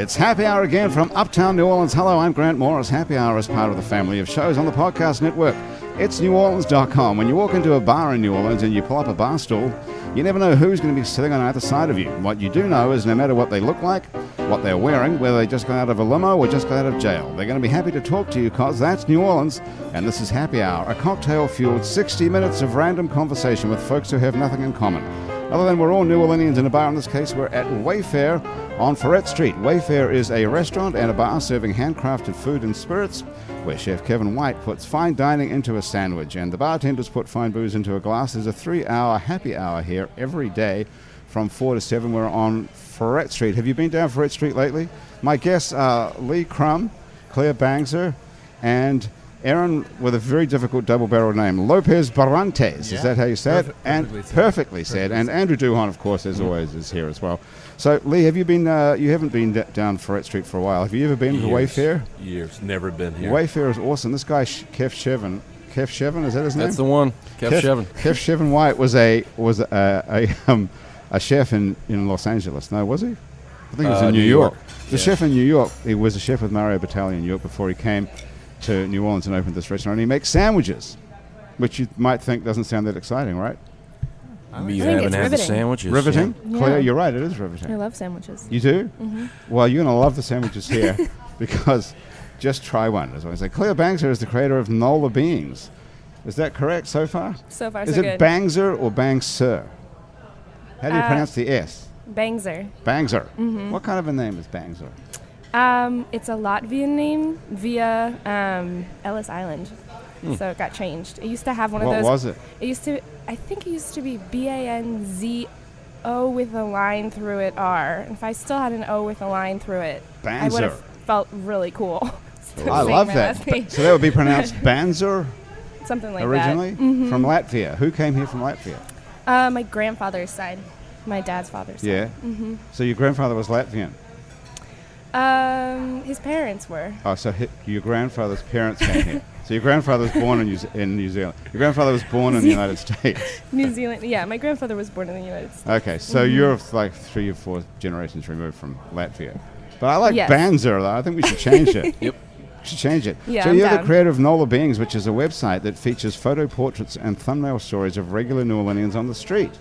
It's Happy Hour again from Uptown New Orleans. Hello, I'm Grant Morris. Happy Hour is part of the family of shows on the podcast network. It's neworleans.com. When you walk into a bar in New Orleans and you pull up a bar stool, you never know who's going to be sitting on either side of you. What you do know is no matter what they look like, what they're wearing, whether they just got out of a limo or just got out of jail, they're going to be happy to talk to you because that's New Orleans, and this is Happy Hour, a cocktail-fueled 60 minutes of random conversation with folks who have nothing in common. Other than we're all New Orleanians in a bar. In this case, we're at Wayfair on Ferret Street. Wayfair is a restaurant and a bar serving handcrafted food and spirits, where Chef Kevin White puts fine dining into a sandwich and the bartenders put fine booze into a glass. There's a 3-hour happy hour here every day from 4 to 7. We're on Ferret Street. Have you been down Ferret Street lately? My guests are Lee Crum, Claire Bangser, and Aaron with a very difficult double-barrel name, Lopez Barrantes. Yeah. Is that how you say it? Perfectly said. And Andrew Duhon, of course, as always, is here as well. So, Lee, have you been? You haven't been down Ferret Street for a while. Have you ever been to Wayfair? Years, never been here. Wayfair is awesome. This guy, Kev Shevin, is that his name? That's the one, Kev Shevin. Kev Shevin White was a chef in Los Angeles. No, was he? I think he was in New York. The chef in New York. He was a chef with Mario Batali in New York before he came to New Orleans and opened this restaurant. And he makes sandwiches, which you might think doesn't sound that exciting, right? You haven't had the sandwiches. Riveting? Yeah. Claire, you're right, it is riveting. I love sandwiches. You do? Mm-hmm. Well, you're going to love the sandwiches here because just try one, as I say. Claire Bangser is the creator of Nola Beans. Is that correct so far? So far, is so it good. Bangser or Bangser? How do you pronounce the S? Bangser. Bangser. Mm-hmm. What kind of a name is Bangser? It's a Latvian name via Ellis Island. So it got changed. It used to have one of those. What was it? I think it used to be Banzo with a line through it R. And if I still had an O with a line through it, I would have felt really cool. I love that. So that would be pronounced Banzer? Something like originally? that. Originally? Mm-hmm. From Latvia. Who came here from Latvia? My grandfather's side. My dad's father's side. Yeah? Mm-hmm. So your grandfather was Latvian? His parents were. Oh, so your grandfather's parents came here. So your grandfather was born in New Zealand. Your grandfather was born in the United States. New Zealand. Yeah, my grandfather was born in the United States. Okay, so you're like 3 or 4 generations removed from Latvia. But I like Banzer, though. I think we should change it. Yep. We should change it. Yeah, so I'm you're down. the creator of Nola Beings, which is a website that features photo portraits and thumbnail stories of regular New Orleanians on the street.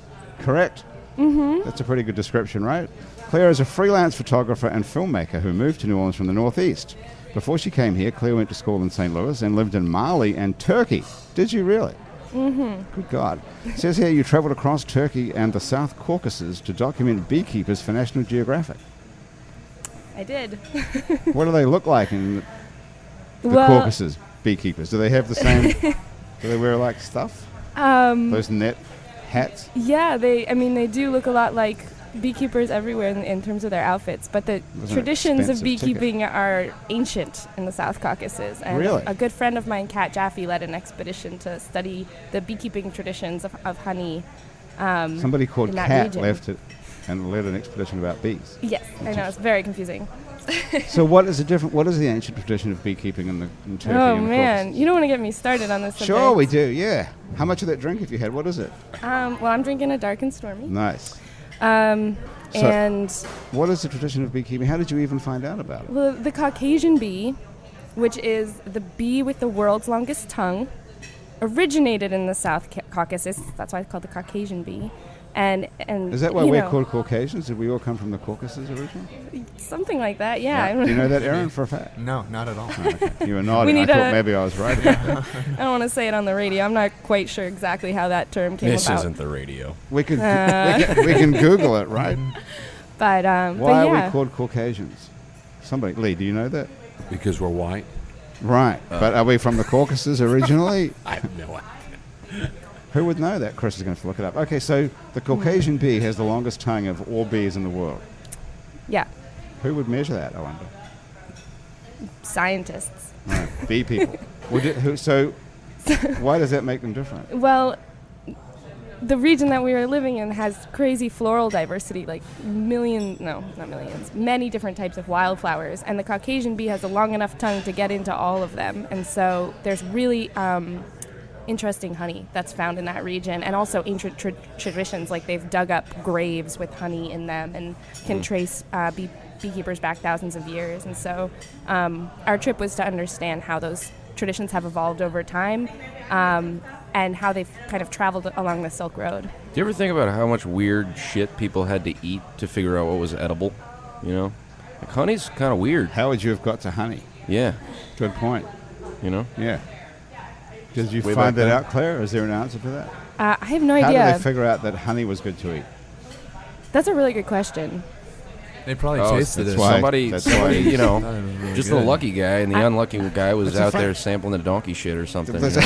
Correct? Mm-hmm. That's a pretty good description, right? Claire is a freelance photographer and filmmaker who moved to New Orleans from the Northeast. Before she came here, Claire went to school in St. Louis and lived in Mali and Turkey. Did you really? Mm-hmm. Good God. It says here you traveled across Turkey and the South Caucasus to document beekeepers for National Geographic. I did. What do they look like in the Caucasus, beekeepers? Do they have the same, do they wear like stuff? Those net hats? Yeah, they do look a lot like beekeepers everywhere in terms of their outfits, but the traditions of beekeeping are ancient in the South Caucasus. And really? A good friend of mine, Kat Jaffe, led an expedition to study the beekeeping traditions of honey. Somebody called Kat region. left it and led an expedition about bees. Yes, I know, it's very confusing. So what is the ancient tradition of beekeeping in Turkey? Oh and the man, Caucasus? you don't want to get me started on this subject. Sure we do, yeah. How much of that drink have you had? What is it? Well, I'm drinking a dark and stormy. Nice. And what is the tradition of beekeeping? How did you even find out about it? Well, the Caucasian bee, which is the bee with the world's longest tongue, originated in the South Caucasus. That's why it's called the Caucasian bee. And is that why we're called Caucasians? Did we all come from the Caucasus originally? Something like that, yeah. Do you know that, Aaron, for a fact? No, not at all. Oh, okay. You were nodding. I thought maybe I was right about that. I don't want to say it on the radio. I'm not quite sure exactly how that term came about. This isn't the radio. We can Google it, right? But why are we called Caucasians? Somebody, Lee, do you know that? Because we're white. Right, but are we from the Caucasus originally? I have no idea. Who would know that? Chris is going to look it up. Okay, so the Caucasian bee has the longest tongue of all bees in the world. Yeah. Who would measure that, I wonder? Scientists. Right, bee people. So why does that make them different? Well, the region that we are living in has crazy floral diversity, like many different types of wildflowers, and the Caucasian bee has a long enough tongue to get into all of them, and so there's really interesting honey that's found in that region, and also ancient traditions, like they've dug up graves with honey in them and can trace beekeepers back thousands of years. And so our trip was to understand how those traditions have evolved over time, and how they've kind of traveled along the Silk Road. Do you ever think about how much weird shit people had to eat to figure out what was edible? You know? Like, honey's kind of weird. How would you have got to honey? Yeah. Good point. You know? Yeah. Did you Way find back that then? out, Claire? Is there an answer for that? I have no How idea. did they figure out that honey was good to eat? That's a really good question. They probably Oh, tasted that's it. why- Somebody, that's somebody, why- you know, Thought it was really just good. the lucky guy, and the unlucky guy was That's a out fact. there sampling the donkey shit or something. There's you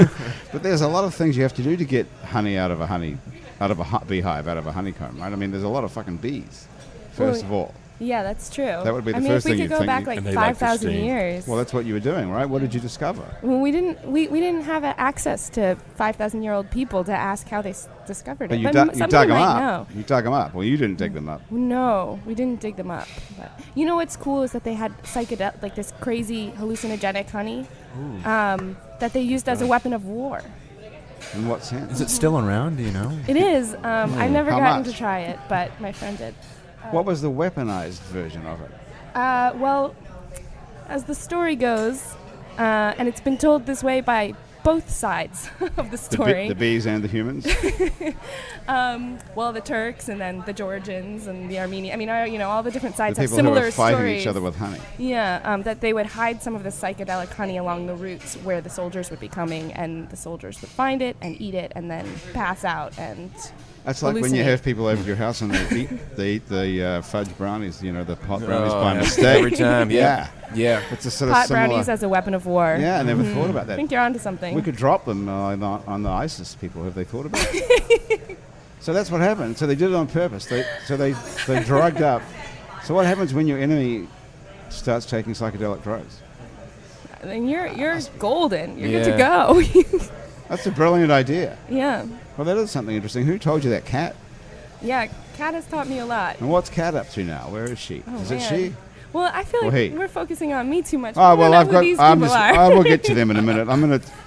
know? but there's a lot of things you have to do to get honey out of a beehive, out of a honeycomb, right? I mean, there's a lot of fucking bees, first of all. Yeah, that's true. That would be the I mean, first if we thing could you'd go think back you- like And they like to 5,000 sting. years. Well, that's what you were doing, right? What did you discover? Well, we didn't have access to 5,000-year-old people to ask how they discovered But it. you, But dug somebody them might up. know. You dug them up. Well, you didn't dig them up. No, we didn't dig them up. But you know what's cool is that they had psychedelic, like this crazy hallucinogenic honey, that they used as a weapon of war. In what sense? Is it still around? Do you know? It is. I've never How gotten much? to try it, but my friend did. What was the weaponized version of it? Well, as the story goes, and it's been told this way by both sides of the story. The bees and the humans? Well, the Turks and then the Georgians and the Armenians. I mean, all the different The sides have people who similar are fighting stories. each other with honey. Yeah, that they would hide some of the psychedelic honey along the routes where the soldiers would be coming, and the soldiers would find it and eat it and then pass out and That's like when you hallucinate. have people over to your house and they eat the fudge brownies, you know, the pot brownies Oh, by yeah. mistake. Every time, yeah. Yeah. It's a sort of pot similar. brownies as a weapon of war. Yeah, I never thought about I that. think you're onto something. We could drop them on the ISIS people. Have they thought about it? So that's what happened. So they did it on purpose. They drugged up. So what happens when your enemy starts taking psychedelic drugs? Then you're golden. You're good to Yeah. go. That's a brilliant idea. Yeah. Well, that is something interesting. Who told you that? Cat? Yeah, Kat has taught me a lot. And what's Cat up to now? Where is she? Oh, Is it man. she? Well, I feel Well, like hey. we're focusing on me too much. Oh, We well, don't know I've who got. these I'm people just. are. I will get to them in a minute.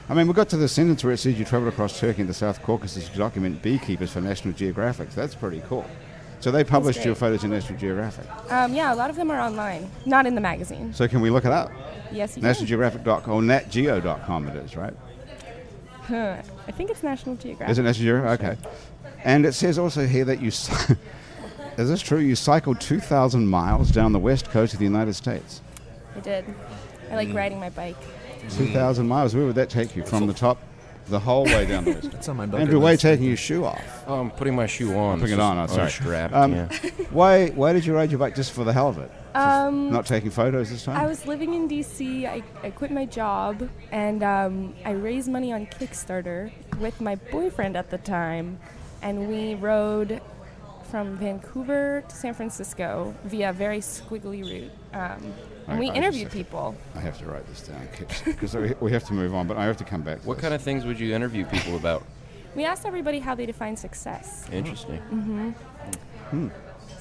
We got to the sentence where it says you traveled across Turkey and the South Caucasus to document beekeepers for National Geographic. That's pretty cool. So they published your great. photos in National Geographic. Yeah, a lot of them are online, not in the magazine. So can we look it up? Yes, you NationalGeographic.com or NatGeo.com it is, right? can. I think it's National Geographic. Is it National Geographic? Okay. And it says also here that you... Is this true? You cycled 2,000 miles down the west coast of the United States. I did. I like riding my bike. 2,000 miles. Where would that take you? From the top, the whole way down the west? That's on my bucket Andrew, why are you list. taking your shoe off? Oh, I'm putting my shoe on. Putting it It's on, just oh, sorry. Strapped, yeah. Why did you ride your bike just for the hell of it? Not taking photos this time? I was living in D.C. I quit my job, and I raised money on Kickstarter with my boyfriend at the time, and we rode from Vancouver to San Francisco via a very squiggly route. And we I interviewed just- people. I have to write this down because we have to move on, but I have to come back to What this. kind of things would you interview people about? We asked everybody how they define success. Interesting.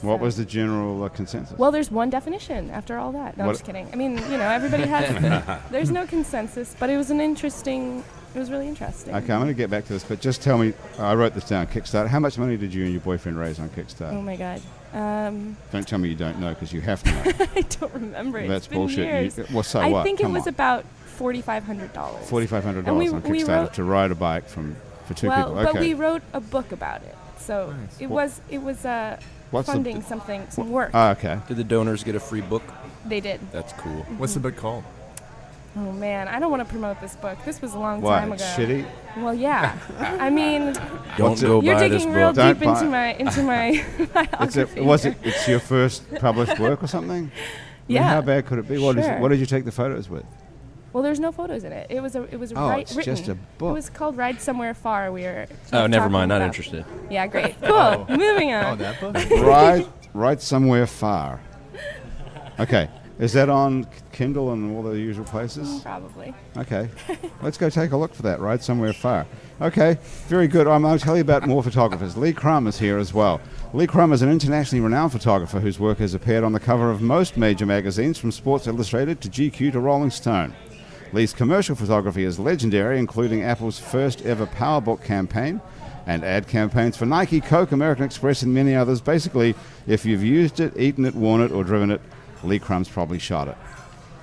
What was the general consensus? Well, there's one definition after all that. No, I'm What- just kidding. I mean, everybody has. There's no consensus, but it was It was really interesting. Okay, I'm going to get back to this, but just tell me, I wrote this down, Kickstarter. How much money did you and your boyfriend raise on Kickstarter? Oh my God. Don't tell me you don't know, because you have to know. I don't remember. It's That's been bullshit. Years. Well, so I what? think it Come was on. about $4,500. $4,500 And we on Kickstarter wrote- to ride a bike for two well, people. Okay. but we wrote a book about it, so Nice. it Well, was what's the- funding some work. Oh, okay. Did the donors get a free book? They did. That's cool. What's the book called? Oh man, I don't want to promote this book. This was a long Why? time ago. It's shitty? Well, yeah. I mean, Don't What's it- go you're buy this digging real book. Don't deep buy into my biography. here. It's your first published work or something? I mean, Yeah. how bad could it be? What Sure. did you take the photos with? Well, there's no photos in it. It was Oh, it's written. just a book. It was called Ride Somewhere Far. We were. Oh, never talking mind. Not about- interested. Yeah, great. Cool. Moving on. Oh, that book? Ride somewhere far. Okay. Is that on Kindle and all the usual places? Probably. Okay. Let's go take a look for that. Ride somewhere far. Okay. Very good. I'll tell you about more photographers. Lee Crum is here as well. Lee Crum is an internationally renowned photographer whose work has appeared on the cover of most major magazines, from Sports Illustrated to GQ to Rolling Stone. Lee's commercial photography is legendary, including Apple's first ever PowerBook campaign and ad campaigns for Nike, Coke, American Express, and many others. Basically, if you've used it, eaten it, worn it, or driven it, Lee Crumb's probably shot it.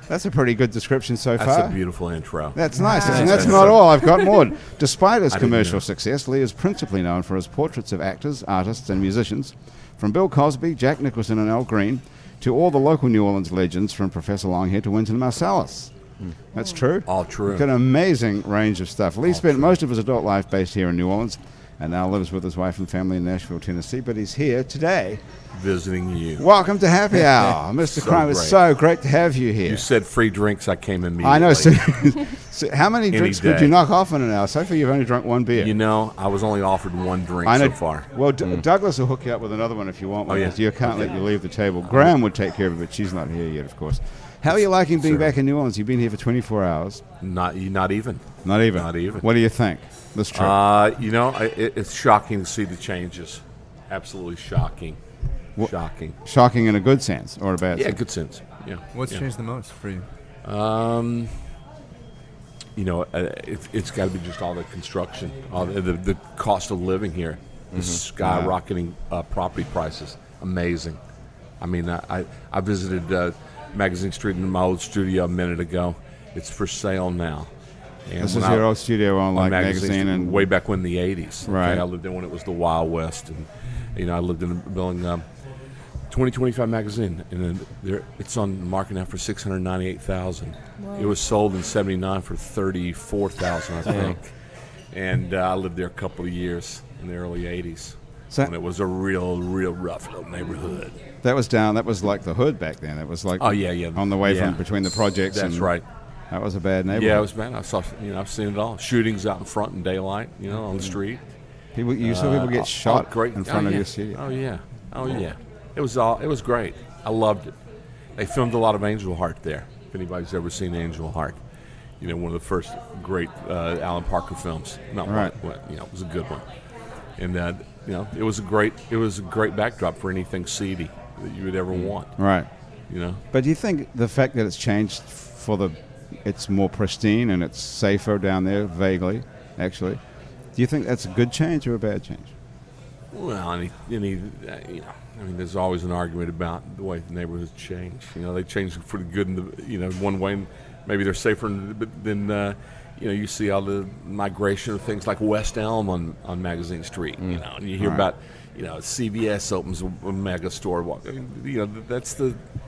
That's a pretty good description so far. That's a beautiful intro. That's nice. Nice. And that's not all. I've got more. Despite his I didn't commercial know. success, Lee is principally known for his portraits of actors, artists, and musicians, from Bill Cosby, Jack Nicholson, and Al Green, to all the local New Orleans legends, from Professor Longhair to Wynton Marsalis. That's true. All true. Got an amazing range of stuff. Lee spent most of his adult life based here in New Orleans and now lives with his wife and family in Nashville, Tennessee, but he's here today. Visiting you. Welcome to Happy Hour, Mr. So Crime. It's great. so great to have you here. You said free drinks. I came immediately. I know. So how many drinks could day. you knock off in an hour? So far, you've only drunk one beer. You know, I was only offered one drink I know. so far. Well, Douglas will hook you up with another one if you want one. Oh, yeah. Because you can't let you leave the table. Graham would take care of it, but she's not here yet, of course. How are you liking being Sure. back in New Orleans? You've been here for 24 hours. Not even. Not even. Not even. What do you think? This trip. You know, it's shocking to see the changes. Absolutely shocking. Shocking. Shocking in a good sense or a bad Yeah, sense? good sense. Yeah. What's yeah. changed the most for you? You know, it's got to be just all the construction, all the cost of living here, the skyrocketing property prices. Amazing. I mean, I visited Magazine Street in my old studio a minute ago. It's for sale now. And This is when your old studio on like Magazine magazine Street, and way back when the 80s. Okay? Right. I lived in when it was the Wild West, and you know, I lived in a building. 2025 magazine, and it's on the market now for $698,000. It was sold in '79 for $34,000, I think. And I lived there a couple of years in the early '80s, So- when it was a real rough little neighborhood. that was down. That was like the hood back then. It was like Oh yeah. on the way Yeah. from between the projects. That's and right. That was a bad neighborhood. Yeah, it was bad. I saw, I've seen it all. Shootings out in front in daylight, on the street. People, you saw people get shot in front of your studio. Oh yeah. It was great. I loved it. They filmed a lot of Angel Heart there. If anybody's ever seen Angel Heart, one of the first great Alan Parker films. Not Right. one, it was a good one. And it was a great backdrop for anything seedy that you would ever want. Right. You know. But do you think the fact that it's changed it's more pristine and it's safer down there, vaguely, actually, do you think that's a good change or a bad change? Well, there's always an argument about the way the neighborhoods change. They change for the good, one way. And maybe they're safer than you see all the migration of things like West Elm on Magazine Street. And you hear Right. about CVS opens a mega store.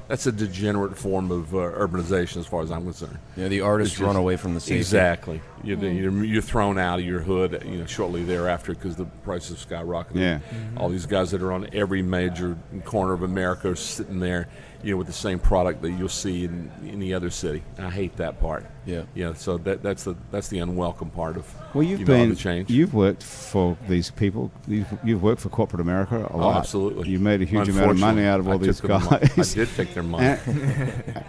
That's a degenerate form of urbanization, as far as I'm concerned. Yeah, the artists It's run just- away from the city. Exactly. You're thrown out of your hood, shortly thereafter because the prices skyrocketed. Yeah. All these guys that are on every major corner of America are sitting there, with the same product that you'll see in any other city. I hate that part. Yeah. So that's the unwelcome part of Well, you've the change. You've worked for these people. You've worked for corporate America a lot. Absolutely. You made a huge amount of money out of all these guys. I did take their money.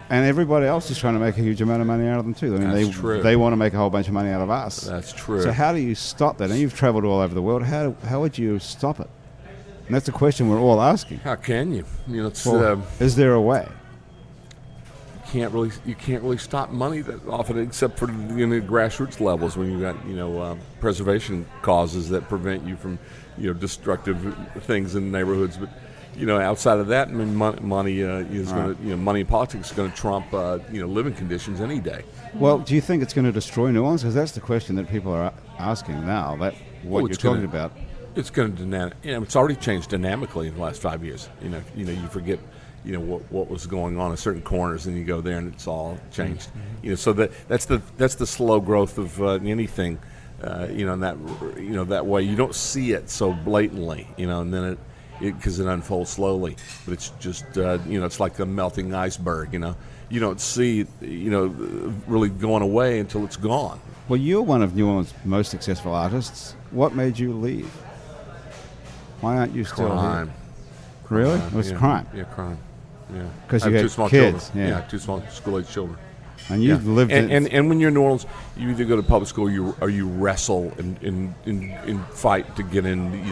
And everybody else is trying to make a huge amount of money out of them too. I mean, That's true. they want to make a whole bunch of money out of us. That's true. So how do you stop that? And you've traveled all over the world. How would you stop it? And that's the question we're all asking. How can you? It's Well, is there a way? you can't really stop money that often, except for the grassroots levels when you got preservation causes that prevent you from destructive things in neighborhoods. But outside of that, I mean, money is Right. going to money in politics is going to trump living conditions any day. Well, do you think it's going to destroy New Orleans? Because that's the question that people are asking now. That what you're talking about. It's going to it's already changed dynamically in the last 5 years. You forget what was going on in certain corners, and you go there and it's all changed. So that's the slow growth of anything. In that way you don't see it so blatantly. And then because it unfolds slowly, but it's just it's like a melting iceberg. You don't see really going away until it's gone. Well, you're one of New Orleans' most successful artists. What made you leave? Why aren't you still Crime. here? Really? It was crime. Yeah, crime. Yeah. 'Cause I you have had two small kids, children. yeah. Two small school-age children. And you've lived in... And when you're in New Orleans, you either go to public school or you wrestle and fight to get in,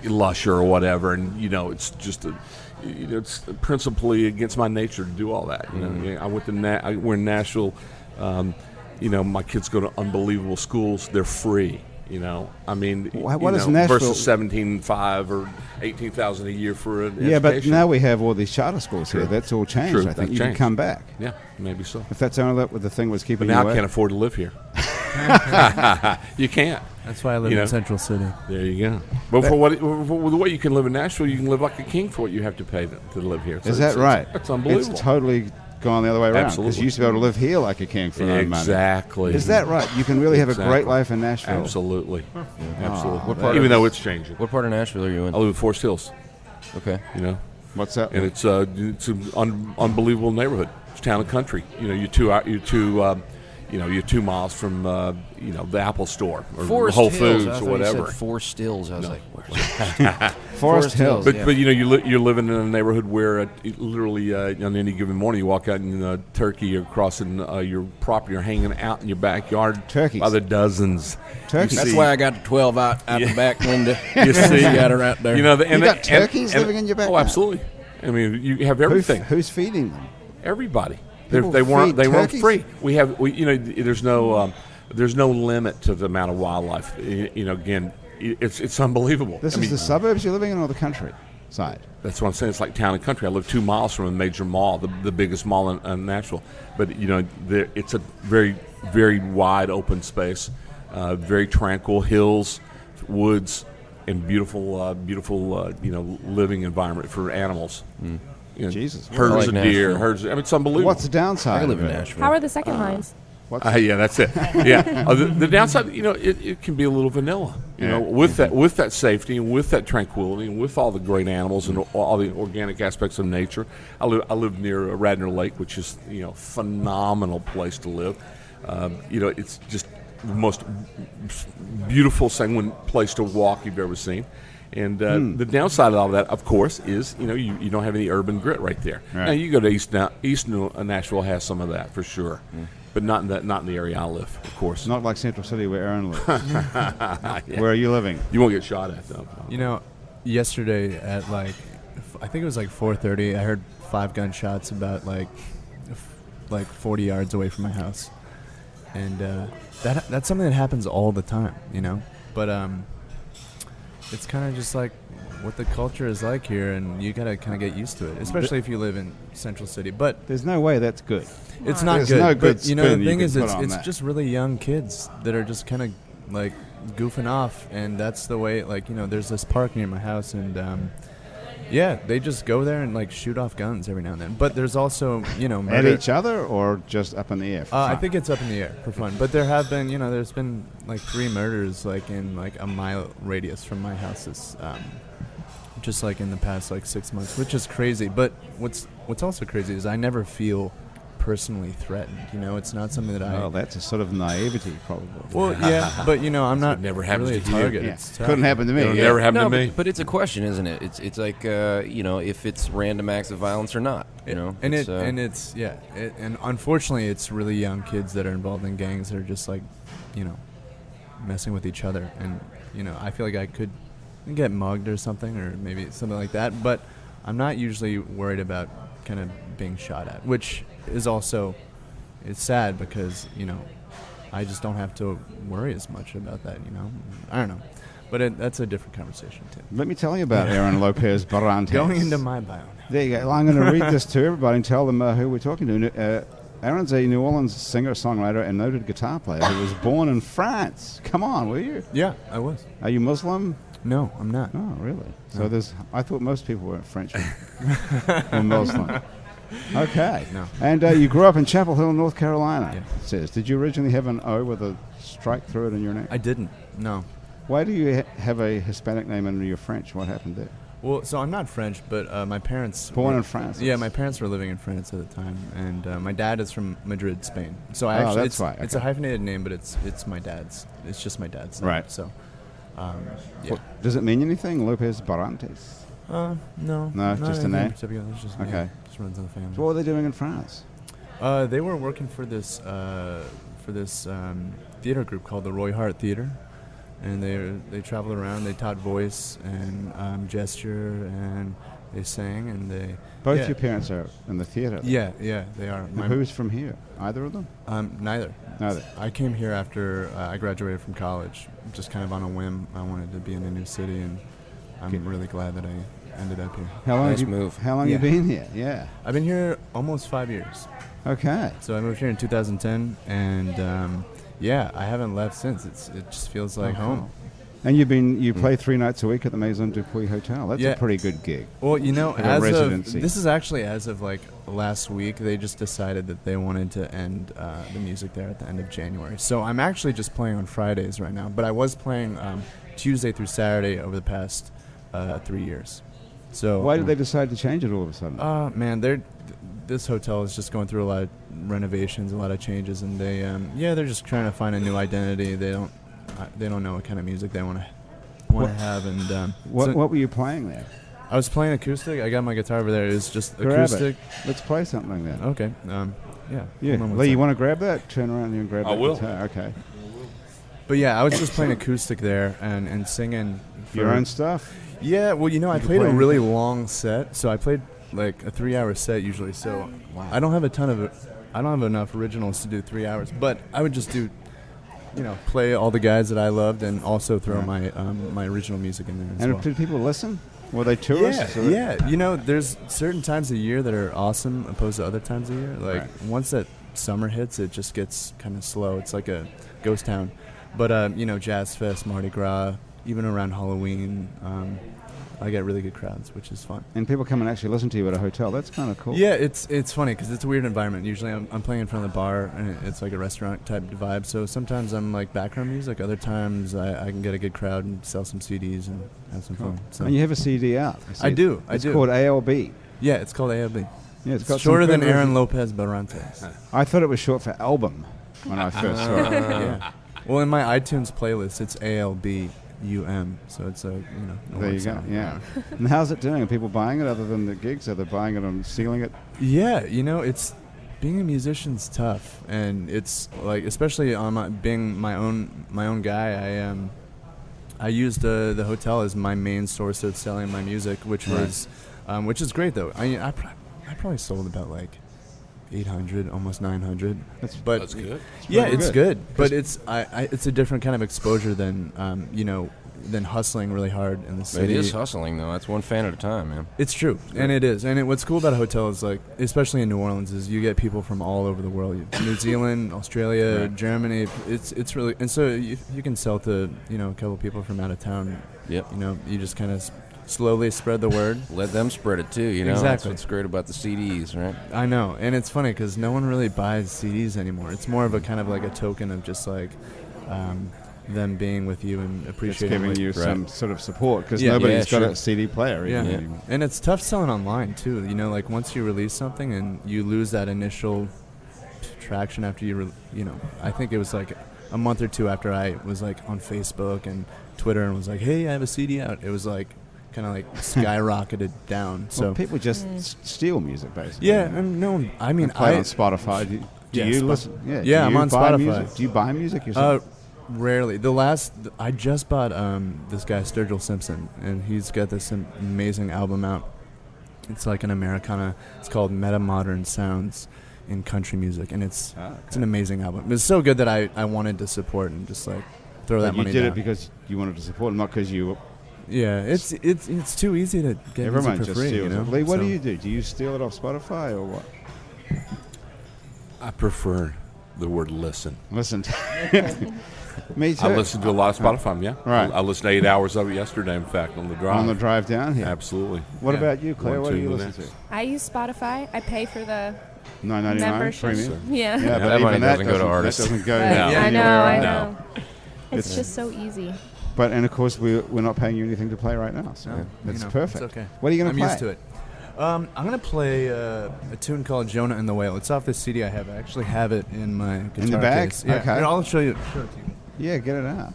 Lusher or whatever, and it's just it's principally against my nature to do all that. I went to we're in Nashville. You know, my kids go to unbelievable schools. They're free. You know, I mean, What is Nashville versus $17,500 or $18,000 a year for an Yeah, but education. now we have all these charter schools here. That's all changed. True, I think that's you can changed. come back Yeah, maybe so. if that's only what the thing was But keeping you now I away. can't afford to live here. You can't. That's why I live You in know? Central City. There you go. But for the way you can live in Nashville, you can live like a king for what you have to pay to live here. So Is that right? It's unbelievable. It's totally gone the other way around. Because Absolutely. you used to be able to live here like a king for no money. Exactly. Is that right? You can really have a great Exactly. life in Nashville. Absolutely. Absolutely. What part Even of- though it's changing. What part of Nashville are you in? I live in Forest Hills, Okay. you know, What's that? and it's an unbelievable neighborhood. It's town and country. You know, you're 2 miles from the Apple store or Forest Whole Hills. Foods I or thought whatever. You said Forest Stills. I was like, Forest Hills. But Yeah. but you're living in a neighborhood where literally on any given morning you walk out and turkey are crossing your property or hanging out in your backyard Turkeys. by the dozens. Turkeys. You That's see- why I got the 12 out the back window. You see, got her out there. You know, You got turkeys living in your Oh, backyard? absolutely. I mean, you have everything. Who's feeding them? Everybody. People They weren't. feed They weren't turkeys? free. There's no limit to the amount of wildlife. Again, it's unbelievable. This I is mean, the suburbs you're living in or the country side? That's what I'm saying. It's like town and country. I live 2 miles from a major mall, the biggest mall in Nashville. But it's a very, very wide open space, very tranquil hills, woods, and beautiful, living environment for animals. Jesus. Herds I like of deer, Nashville. herds. I mean, it's unbelievable. What's the downside? I can live of in it? Nashville. How are the second lines? Yeah, that's it. Yeah, the downside, it can be a little vanilla. With that safety and with that tranquility and with all the great animals and all the organic aspects of nature. I live near Radnor Lake, which is phenomenal place to live. It's just the most beautiful, sanguine place to walk you've ever seen. And the downside of all that, of course, is you don't have any urban grit right there. Right. Now you go to East Nashville has some of that for sure, but not in the area I live, of course. Not like Central City where Aaron lives. Where are you living? You won't get shot at though. You know, yesterday at I think it was like 4:30, I heard 5 gunshots about like 40 yards away from my house, and that's something that happens all the time, But it's kind of just like what the culture is like here, and you gotta kind of get used to it, especially if you live in Central City. But There's no way that's good. it's not There's good. no good but, spin the you thing can is, put on it's that. just really young kids that are just kind of like goofing off, and that's the way. There's this park near my house, and they just go there and like shoot off guns every now and then. But there's also At murder. each other or just up in the air? for I fun? think it's up in the air for fun. But there have been, there's been like 3 murders like in like a mile radius from my house. Just like in the past like 6 months, which is crazy. But what's also crazy is I never feel personally threatened. It's not something that I. Well, that's a sort of naivety, probably. Well, yeah, but I'm not never happens really a to you. target. Yeah. It's tough. Couldn't happen to me. It'll Yeah. never happen No, to me. but it's a question, isn't it? It's like if it's random acts of violence or not. And and unfortunately, it's really young kids that are involved in gangs that are just like, messing with each other, and I feel like I could get mugged or something, or maybe something like that. But I'm not usually worried about kind of being shot at, which is also it's sad because I just don't have to worry as much about that. I don't know, but that's a different conversation too. Let me tell you about Aaron Lopez Barrantes. Going into my bio. There you go. I'm going to read this to everybody and tell them who we're talking to. Aaron's a New Orleans singer-songwriter and noted guitar player who was born in France. Come on, will you? Yeah, I was. Are you Muslim? No, I'm not. Oh, really? So No. I thought most people were French or Muslim. Okay. No. And you grew up in Chapel Hill, North Carolina, Yeah. it says. Did you originally have an O with a strike through it in your name? I didn't. No. Why do you have a Hispanic name and you're French? What happened there? Well, so I'm not French, but my parents Born were- in France. Yeah, my parents were living in France at the time, and my dad is from Madrid, Spain. So I Oh, actually, that's why, it's okay. a hyphenated name, but it's my dad's. It's just my dad's name. Right. So, yeah. What- does it mean anything, Lopez Barrantes? No. No, not just a anything name? in particular. It's just Okay. yeah, just runs in the family. So what were they doing in France? They were working for this theater group called the Roy Hart Theater, and they traveled around. They taught voice and gesture, and they sang, and they Both yeah. your parents are in the theater. Yeah, they are. And who's from here? Either of them? Neither. No, I came here after I graduated from college, just kind of on a whim. I wanted to be in a new city, and I'm really glad that I ended up here. How long Nice have you, move. How long Yeah. you been here? Yeah. I've been here almost 5 years. Okay. So I moved here in 2010, and yeah, I haven't left since. It just feels like home. And you play 3 nights a week at the Maison Dupuis Hotel. That's Yeah. a pretty good gig. Well, you know, Like a as residency. of this is actually as of like last week, they just decided that they wanted to end the music there at the end of January. So I'm actually just playing on Fridays right now, but I was playing Tuesday through Saturday over the past 3 years. So Why did they decide to change it all of a sudden? Man, this hotel is just going through a lot of renovations, a lot of changes, and they're just trying to find a new identity. They don't know what kind of music they want to have, and what were you playing there? I was playing acoustic. I got my guitar over there. It was just Grab acoustic. it. Let's play something then. Okay. Yeah. Yeah. Hold on one Lee, you sec. want to grab that? Turn around here and grab I that will. guitar. Okay. But yeah, I was just playing acoustic there and singing Your own stuff? Yeah. Well, you know, I You can played a play really anything. long set, so I played like a 3-hour set usually. So Wow. I don't have enough originals to do 3 hours, but I would just do, play all the guys that I loved and also throw my original music in there as And well. did people listen? Were they tourists? or- Yeah. You know, there's certain times of year that are awesome opposed to other times of year. Like once that summer hits, it just gets kind of slow. It's like a ghost town. But Jazz Fest, Mardi Gras, even around Halloween, I get really good crowds, which is fun. And people come and actually listen to you at a hotel. That's kind of cool. Yeah, it's funny because it's a weird environment. Usually I'm playing in front of the bar, and it's like a restaurant type vibe. So sometimes I'm like background music. Other times I can get a good crowd and sell some CDs and have some fun. So And you have a CD out. I do. It's called ALB. Yeah, it's called ALB. Yeah, it's It's got shorter some than good Aaron versions. Lopez Barrantes. I thought it was short for album when I first saw it. Yeah. Well, in my iTunes playlist, it's ALBUM, so it's a no There you words go. sound. Yeah. And how's it doing? Are people buying it other than the gigs? Are they buying it and stealing it? Yeah, it's being a musician's tough, and it's like especially on being my own guy. I used the hotel as my main source of selling my music, which was which is great though. I probably sold about like 800, almost 900. That's good. Yeah, pretty it's good. good, but it's it's a different kind of exposure than than hustling really hard in the It city. is hustling, though. That's one fan at a time, man. It's true, and it is. And what's cool about a hotel is, like, especially in New Orleans, is you get people from all over the world. New Zealand, Australia, Right. Germany. It's really, and so you can sell to a couple people from out of town. Yep. You just kind of slowly spread the word. Let them spread it, too, That's Exactly. what's great about the CDs, right? I know, and it's funny because no one really buys CDs anymore. It's more of a kind of like a token of just like them being with you and It's appreciating giving what- you Right. some sort of support because Yeah, nobody's got sure. a CD player. Yeah. even Yeah. anymore. And it's tough selling online too. Like once you release something and you lose that initial traction after I think it was like a month or two after I was like on Facebook and Twitter and was like, hey, I have a CD out. It was like kind of like skyrocketed down. So Well, people just steal music basically. yeah, and no, I mean, play it I on Spotify. Do Yeah, you Spo- listen? Yeah, Yeah, do I'm you on buy Spotify. Music? Do you buy music yourself? Rarely. I just bought this guy Sturgill Simpson, and he's got this amazing album out. It's like an Americana. It's called Meta Modern Sounds in Country Music, and it's an amazing album. It's so good that I wanted to support and just like throw that But you money did down. it because you wanted to support them, not because you. Yeah, it's too easy to get Everyone music for just free. steals it. Lee, what So- do you do? Do you steal it off Spotify or what? I prefer the word listen. Listen. Me too. I listen to a lot of Spotify, yeah. Right. I listened to 8 hours of it yesterday, in fact, on the drive. On the drive down here. Absolutely. What Yeah. about you, Claire? One What do you tune to listen the to? I use Spotify. I pay for the $9.99 membership. premium. Yeah. Yeah, but that money even that doesn't go to artists. That doesn't go But No. I know, anywhere I else. know. No. It's just so easy. But and of course we're not paying you anything to play right now, so Yeah, it's you know, perfect. It's okay. What are you going I'm to play? used to it. I'm gonna play a tune called Jonah and the Whale. It's off this CD I have. I actually have it in my guitar the bag? case. Yeah, Okay. and I'll show it to you. Yeah, get it out.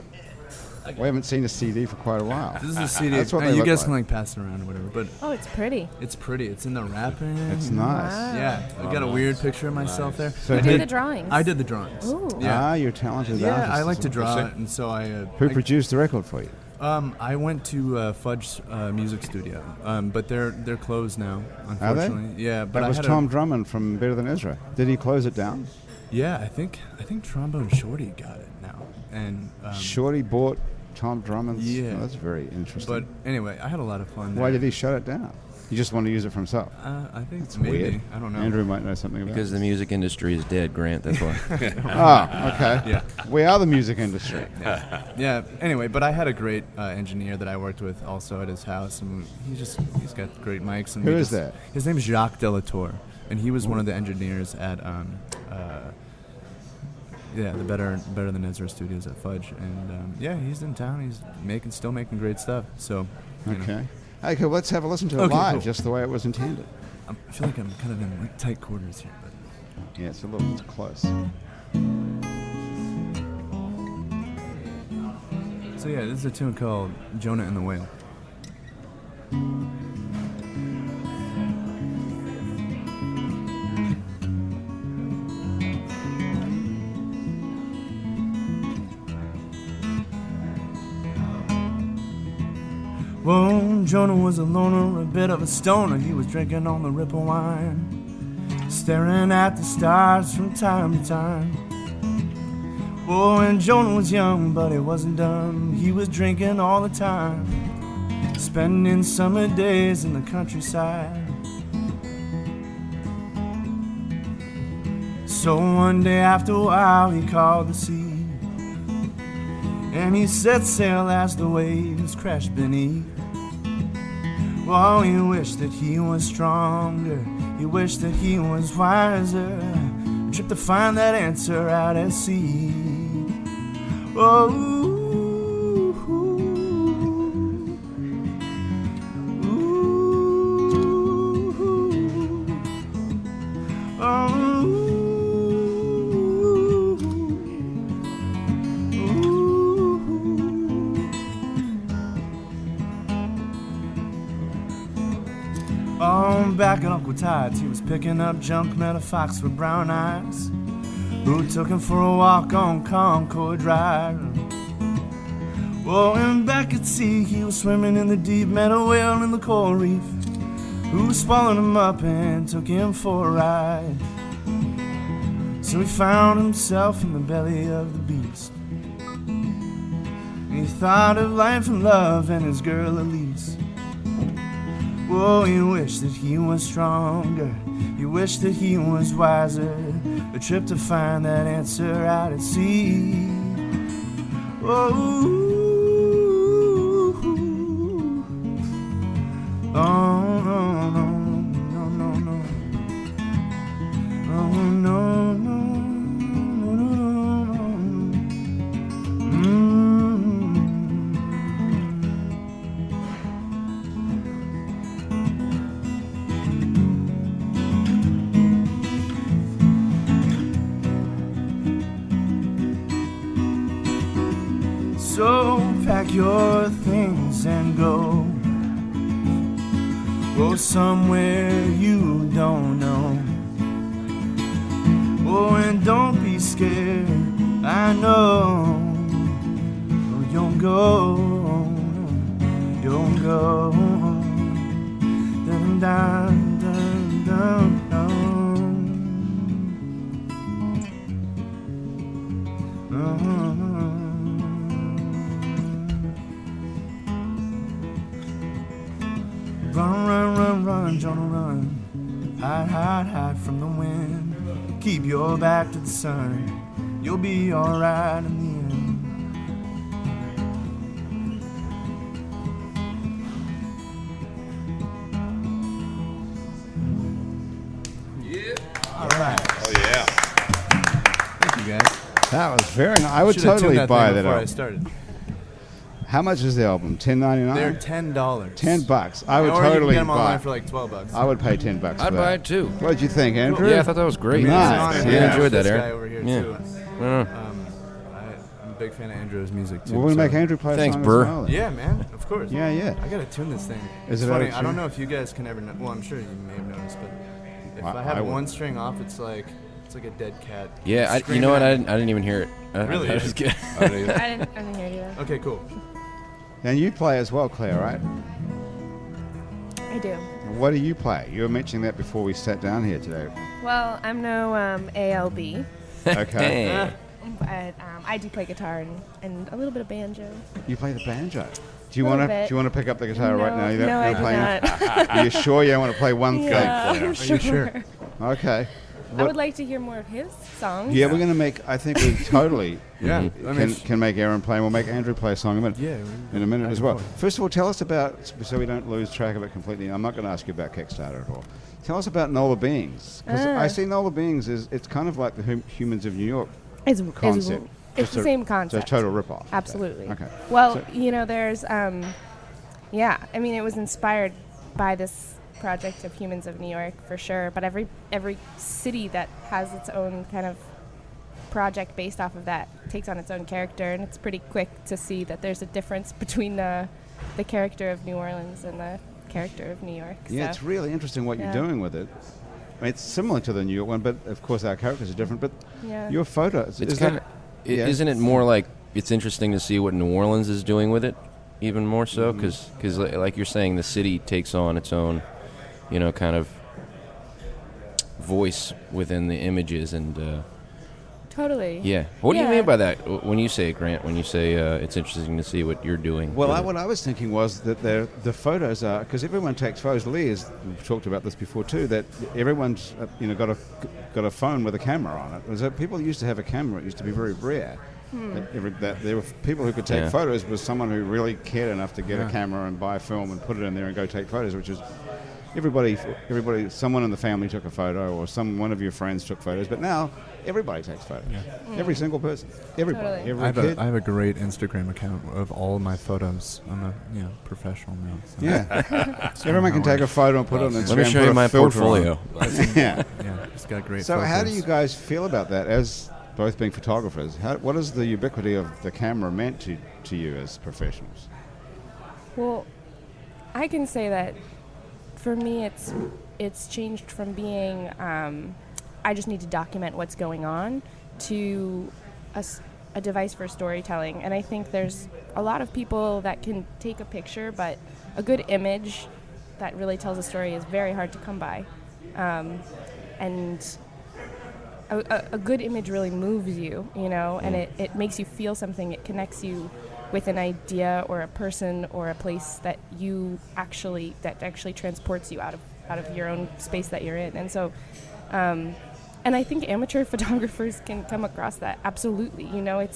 We haven't seen a CD for quite a while. This is a CD. That's what and they you look guys like. can like pass it around or whatever. But Oh, it's pretty. it's pretty. It's in the wrapping. It's nice. Wow. Yeah, I got a weird picture of myself there. So Who who- did the drawings? I did the drawings. Ooh. Yeah. You're talented. Yeah, artist I like as to well. draw it, and so Who I produced the record for you? I went to Fudge Music Studio, but they're closed now, Are they? unfortunately. Yeah, but That I was had Tom Drummond from Better Than Ezra. Did he close it down? Yeah, I think Trombone Shorty got it now, and Shorty bought Tom Drummond's. Yeah. Oh, that's very interesting. But anyway, I had a lot of fun there. Why did he shut it down? He just wanted to use it for himself. I think It's maybe. weird. I don't know. Andrew might know something about Because it. the music industry is dead, Grant. That's why. Oh, okay. Yeah. We are the music industry. Yeah. Anyway, but I had a great engineer that I worked with also at his house, and he's got great mics. And Who we is just- that? His name is Jacques Delatour, and he was one of the engineers at the Better Than Ezra Studios at Fudge, and he's in town. He's still making great stuff. So, you know. Okay. Okay, let's have a listen to it Okay, live, cool. just the way it was intended. I feel like I'm kind of in tight quarters here, but Yeah, it's a little close. so yeah, this is a tune called Jonah and the Whale. Well, Jonah was a loner, a bit of a stoner. He was drinking on the Ripple wine, staring at the stars from time to time. Oh, and Jonah was young, but he wasn't dumb. He was drinking all the time, spending summer days in the countryside. So one day after a while, he called the sea, and he set sail as the waves crashed beneath. Oh, he wished that he was stronger, he wished that he was wiser, a trip to find that answer out at sea. Oh, back at Uncle Tide's, he was picking up junk, met a fox with brown eyes who took him for a walk on Concord Drive. Oh, and back at sea, he was swimming in the deep, met a whale in the coral reef who swallowed him up and took him for a ride. So he found himself in the belly of the beast, and he thought of life and love and his girl Elise. Oh, he wished that he was stronger, he wished that he was wiser, a trip to find that answer out at sea. Oh, oh, no, no, no, no, no. Oh, no, no, no, no, no. So pack your things and go somewhere you don't know. Oh, and don't be scared, I know. Oh, you'll go, you'll go. Dun, dun, dun, dun, dun. Run, run, run, run, Jonah, run. Hide, hide, hide from the wind. Keep your back to the sun. You'll be alright in the end. Alright. Oh yeah. Thank you guys. That was very nice. I would Should've tuned totally that buy thing that before I album. started. How much is the album? $10.99? They're $10. $10. I would or you can totally get them buy. online for like $12. I would pay $10 for I'd that. buy it too. What did you think, Andrew? Yeah, I thought that was great. Nice. It's an honor Yeah. to have enjoyed that, this Aaron. guy over here Yeah. too. Uh, I'm a big fan of Andrew's music too. We're going to so- make Andrew play a Thanks, song Burr. as well. then. Yeah, man. Of course. Yeah, yeah. I gotta tune this thing. Is It's it out funny. of I don't tune? know if you guys can ever. Well, I'm sure you may have noticed, but if I I have would. one string off, it's like a dead cat. yeah, you screaming know what? at I me. didn't even hear it. Really? I was kidding. I don't either. I didn't hear you. Okay, cool. And you play as well, Claire, right? I do. What do you play? You were mentioning that before we sat down here today. Well, I'm no ALB, Okay. But I do play guitar and a little bit of banjo. You play the banjo. Do you Little want to? bit. Do you want to pick up the guitar right now? No, I do not. Are you sure you don't want to play one Yeah, thing? I'm Are you sure? Okay. I would like to hear more of his songs. Yeah, we're going to make. I think we totally Yeah, I mean, can make Aaron play. And we'll make Andrew play a song in a minute. yeah, In a minute back as and well. forth. First of all, tell us about, so we don't lose track of it completely. I'm not going to ask you about Kickstarter at all. Tell us about Nola Beings. Because I see Nola Beings it's kind of like the Humans of New York It's concept. It's Just the same concept. So total rip-off. Absolutely. Okay. Well, So- there's, yeah, I mean, it was inspired by this project of Humans of New York for sure, but every city that has its own kind of project based off of that takes on its own character, and it's pretty quick to see that there's a difference between the character of New Orleans and the character of New York. Yeah, so. it's really interesting what Yeah. you're doing with it. I mean, it's similar to the New York one, but of course our characters are different. But Yeah. your photos, It's is kind that- of, yeah. isn't it more like it's interesting to see what New Orleans is doing with it, even more so, because like you're saying, the city takes on its own, kind of voice within the images, and Totally. yeah. What do you Yeah. mean by that when you say it, Grant? When you say it's interesting to see what you're doing? Well, with it? what I was thinking was that the photos are, because everyone takes photos. We've talked about this before too. That everyone's got a phone with a camera on it. So people used to have a camera. It used to be very rare. That there were people who could take Yeah. photos was someone who really cared enough to get a Yeah. camera and buy a film and put it in there and go take photos, which is everybody. Someone in the family took a photo, or one of your friends took photos. But now everybody takes photos. Every single person, everybody, Totally. every I have, kid. I have a great Instagram account of all of my photos. I'm a professional now. So Yeah, everyone can take a photo and put it on Instagram. Let me show put you a my filter on it. portfolio. Yeah. yeah, just got great. So, photos. how do you guys feel about that as both being photographers? What has the ubiquity of the camera meant to you as professionals? Well, I can say that for me, it's changed from being I just need to document what's going on to a device for storytelling. And I think there's a lot of people that can take a picture, but a good image that really tells a story is very hard to come by. And a good image really moves you, and it makes you feel something. It connects you with an idea or a person or a place that actually transports you out of your own space that you're in. And so, and I think amateur photographers can come across that absolutely.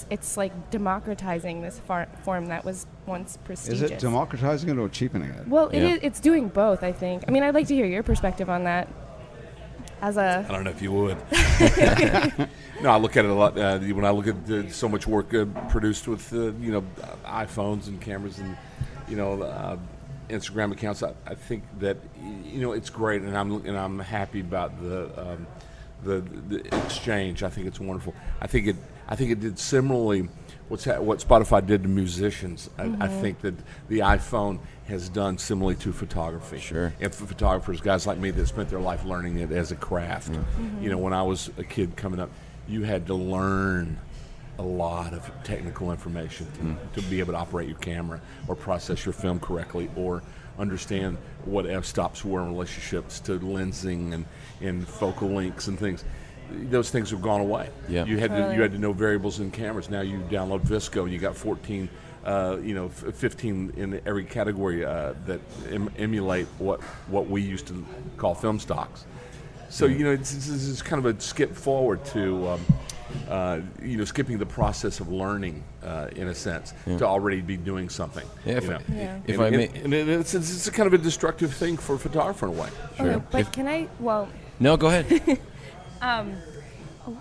It's like democratizing this form that was once prestigious. Is it democratizing it or cheapening it? Well, Yeah. it's doing both, I think. I mean, I'd like to hear your perspective on that. I don't know if you would. No, I look at it a lot. When I look at so much work produced with iPhones and cameras and Instagram accounts, I think that it's great, and I'm happy about the exchange. I think it's wonderful. I think it did similarly what Spotify did to musicians. I think that the iPhone has done similarly to photography. Sure. And for photographers, guys like me that spent their life learning it as a craft. When I was a kid coming up, you had to learn a lot of technical information to be able to operate your camera or process your film correctly or understand what f-stops were in relationships to lensing and focal lengths and things. Those things have gone away. Yeah. You had Totally. you had to know variables in cameras. Now you download Visco and you got 14, 15 in every category that emulate what we used to call film stocks. So it's kind of a skip forward to skipping the process of learning in a sense to already be doing something. Yeah, if And I may, it's a kind of a destructive thing for a photographer in a way. Okay, but can I? Well, no, go ahead.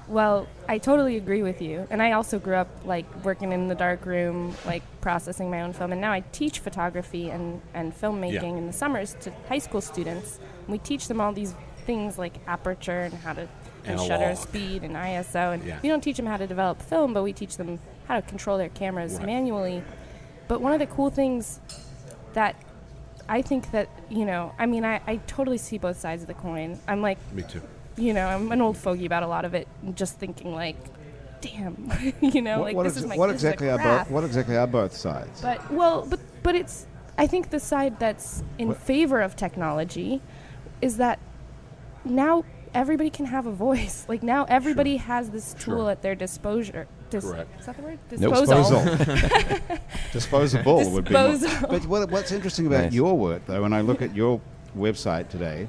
Well, I totally agree with you. And I also grew up working in the dark room, processing my own film. And now I teach photography and filmmaking in the summers to high school students. And we teach them all these things like aperture and how to and shutter Analog. speed and ISO. And Yeah. we don't teach them how to develop film, but we teach them how to control their cameras Right. manually. But one of the cool things that I think that, I totally see both sides of the coin. I'm like, Me too. I'm an old fogey about a lot of it, and just thinking damn, this is my what this is a exactly are craft. what exactly are both sides? But it's, I think the side that's in favor of technology is that now everybody can have a voice. Like now everybody has this tool at their disposal. Correct. Is that the word? Disposal. Disposable would be more. Disposal. But what's interesting about your work, though, when I look at your website today,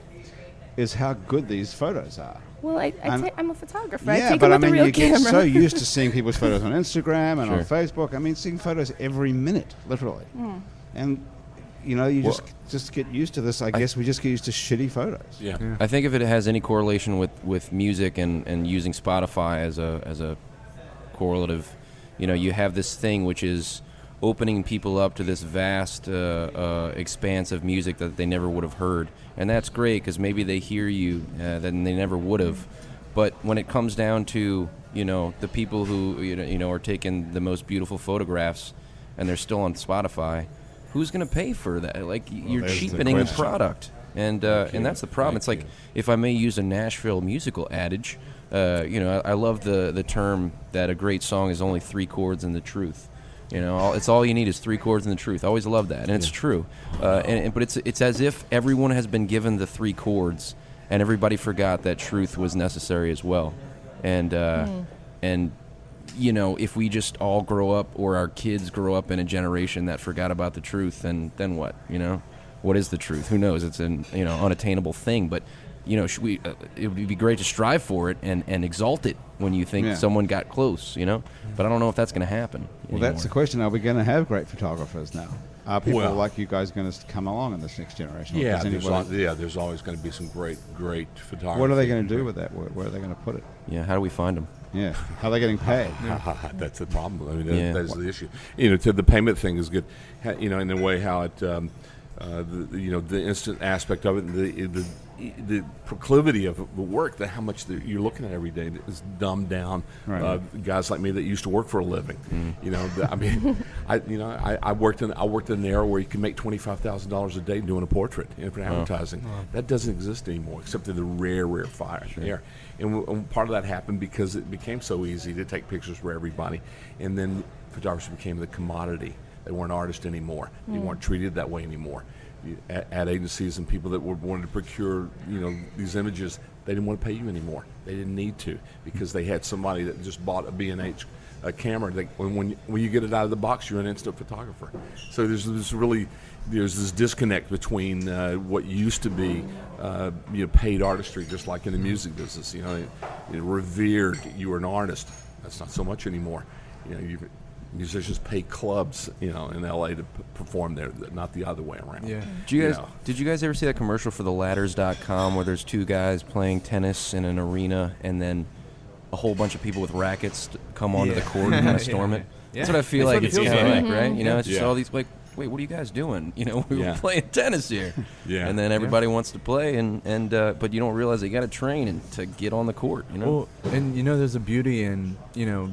is how good these photos are. Well, I'm a photographer. I Yeah, take but them I with mean, a real you get camera. so used to seeing people's photos on Instagram and on Sure. Facebook. I mean, seeing photos every minute, literally. And, you know, you just get used to this. I guess we just get used to shitty photos. Yeah. I think if it has any correlation with music and using Spotify as a correlative, you know, you have this thing which is opening people up to this vast expanse of music that they never would have heard, and that's great because maybe they hear you that they never would have. But when it comes down to, you know, the people who you know are taking the most beautiful photographs and they're still on Spotify, who's going to pay for that? Like, you're there's the cheapening the question. product. And that's the problem. It's like, if I may use a Nashville musical adage, you know, I love the term that a great song is only 3 chords and the truth. You know, it's all you need is 3 chords and the truth. I always love that, and it's true. But it's as if everyone has been given the 3 chords, and everybody forgot that truth was necessary as well. And you know, if we just all grow up, or our kids grow up in a generation that forgot about the truth, then what? You know, what is the truth? Who knows? It's an unattainable thing. But you know, it would be great to strive for it and exalt it when you think someone got close. You know, but I don't know if that's going to happen. Well, that's the question. Are we going to have great photographers now? Are people like you guys going to come along in this next generation? Yeah, there's always going to be some great photographers. What are they going to do with that work? Where are they going to put it? Yeah, how do we find them? Yeah, how are they getting paid? That's the problem. I mean, that's the issue. You know, the payment thing is good. You know, in a way, how it, the instant aspect of it, the proclivity of the work, how much you're looking at every day is dumbed down. Right. Guys like me that used to work for a living, you know, I mean, I worked in an era where you can make $25,000 a day doing a portrait for advertising. That doesn't exist anymore, except in the rare fire. Sure. And part of that happened because it became so easy to take pictures for everybody, and then photography became the commodity. They weren't artists anymore. They weren't treated that way anymore. Ad agencies and people that wanted to procure, you know, these images, they didn't want to pay you anymore. They didn't need to, because they had somebody that just bought a B&H camera. When you get it out of the box, you're an instant photographer. So there's this disconnect between what used to be paid artistry, just like in the music business. You know, revered, you were an artist. That's not so much anymore. You know, musicians pay clubs, you know, in LA to perform there, not the other way around. Yeah. Did you guys ever see that commercial for theladders.com where there's 2 guys playing tennis in an arena, and then a whole bunch of people with rackets come onto the court and kind of storm it? Yeah. That's what I feel That's like what it it's feels kind of like. like, right? You know, it's just Yeah. all these, like, wait, what are you guys doing? You know, we were playing tennis here. Yeah. And then everybody wants to play, and but you don't realize they got to train to get on the court, you know? Well, and you know, there's a beauty in, you know,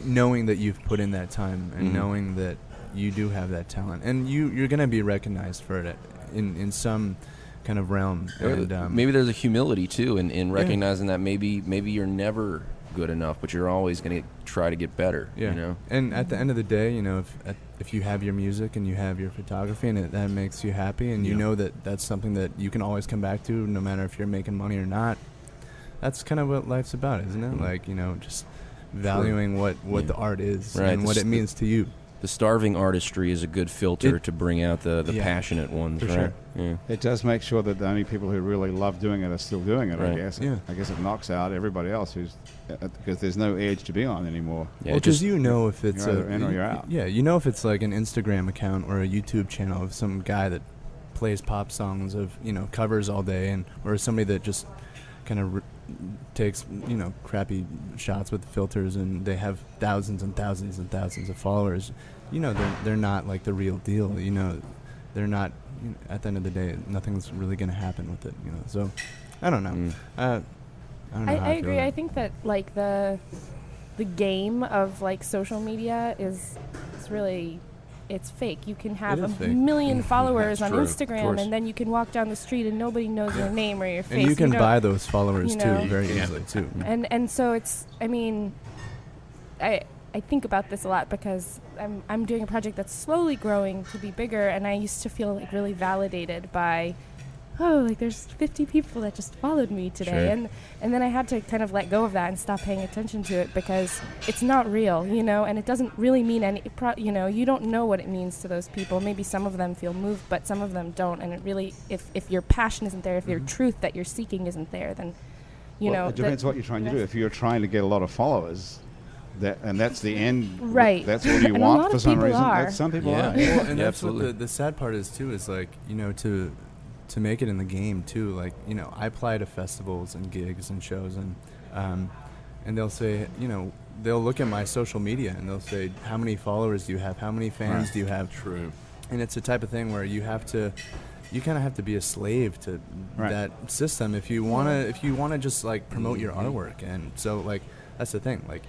knowing that you've put in that time, and knowing that you do have that talent, and you're going to be recognized for it in some kind of realm. And maybe there's a humility too in recognizing that maybe you're never good enough, but you're always going to try to get better. Yeah. You know? And at the end of the day, you know, if you have your music and you have your photography and that makes you happy, and you know that that's something that you can always come back to, no matter if you're making money or not, that's kind of what life's about, isn't it? Like, you know, just valuing what the art is and what it means to you. The starving artistry is a good filter to bring out the passionate ones, for right? sure. Yeah. It does make sure that the only people who really love doing it are still doing it, I Right. guess. Yeah. I guess it knocks out everybody else because there's no edge to be on anymore. Yeah, Well, because you know if it's You're either in or you're out. Yeah, you know if it's like an Instagram account or a YouTube channel of some guy that plays pop songs of, you know, covers all day, or somebody that just kind of takes, you know, crappy shots with filters, and they have thousands and thousands and thousands of followers. You know, they're not like the real deal. You know, they're not. You know, at the end of the day, nothing's really going to happen with it. You know, so I don't know. I don't know. I agree. I think that like the game of like social media is really, it's fake. You can have It is a fake. million followers on true, of Instagram, course. and then you can walk down the street and nobody knows your name or your face. And you can don't- buy those followers you know. too, very easily too. And so it's, I mean, I think about this a lot because I'm doing a project that's slowly growing to be bigger, and I used to feel like really validated by oh, like there's 50 people that just followed me today. Sure. And then I had to kind of let go of that and stop paying attention to it because it's not real, you know, and it doesn't really mean you know, you don't know what it means to those people. Maybe some of them feel moved, but some of them don't. And it really, if your passion isn't there, if your truth that you're seeking isn't there, then, you know. It depends what you're trying to do. If you're trying to get a lot of followers, and that's the end. Right. That's what you And a want lot for of some people reason. are. Some people Yeah. are. Well, and Yeah, that's absolutely. what the sad part is too, is like, you know, to make it in the game too, like, you know, I apply to festivals and gigs and shows, and they'll say, you know, they'll look at my social media and they'll say, how many followers do you have, how many fans do you have? True. And it's the type of thing where you kind of have to be a slave to that system if you want to just like promote your artwork. And so like that's the thing, like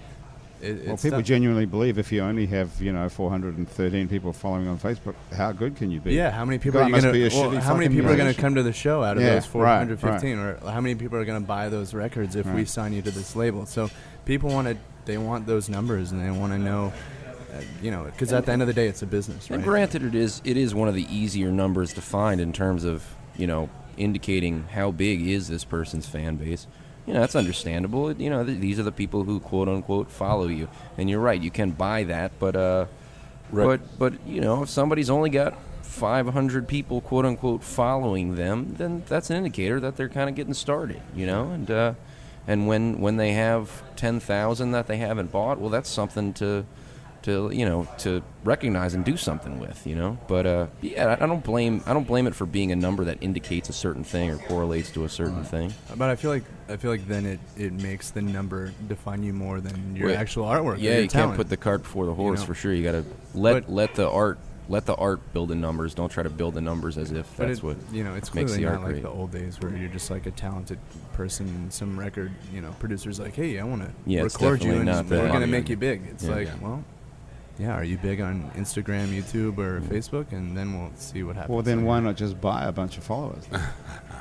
it's People tough. genuinely believe if you only have 413 people following on Facebook, how good can you be? Yeah, how many people God, are you must gonna? be a Well, shitty how many fucking people are going to musician. come to the show out of Yeah, those right, 415, or how many people are going to buy those records if we Right. sign you to this label? So people want those numbers, and they want to know, you know, because at the end of the day, it's a business, right? And granted, it is one of the easier numbers to find in terms of, you know, indicating how big is this person's fan base. You know, that's understandable. You know, these are the people who quote unquote follow you, and you're right. You can buy that, but but you know, if somebody's only got 500 people quote unquote following them, then that's an indicator that they're kind of getting started. You know, and when they have 10,000 that they haven't bought, well, that's something to recognize and do something with, you know. But yeah, I don't blame it for being a number that indicates a certain thing or correlates to a certain thing. But I feel like then it makes the number define you more than your Wait, actual artwork. or Yeah, your you talent. can't put the cart before the horse, know. for sure. You got to let the art build the numbers. Don't try to build the numbers as if But that's what you know, it's makes clearly the not art like great. the old days where you're just like a talented person and some record, you know, producer's like, hey, I want to Yeah, it's record you definitely and not we're that. going to make you big. It's Yeah. like, well, yeah, are you big on Instagram, YouTube, or Facebook? And then we'll see what happens. Well, then why not just buy a bunch of followers?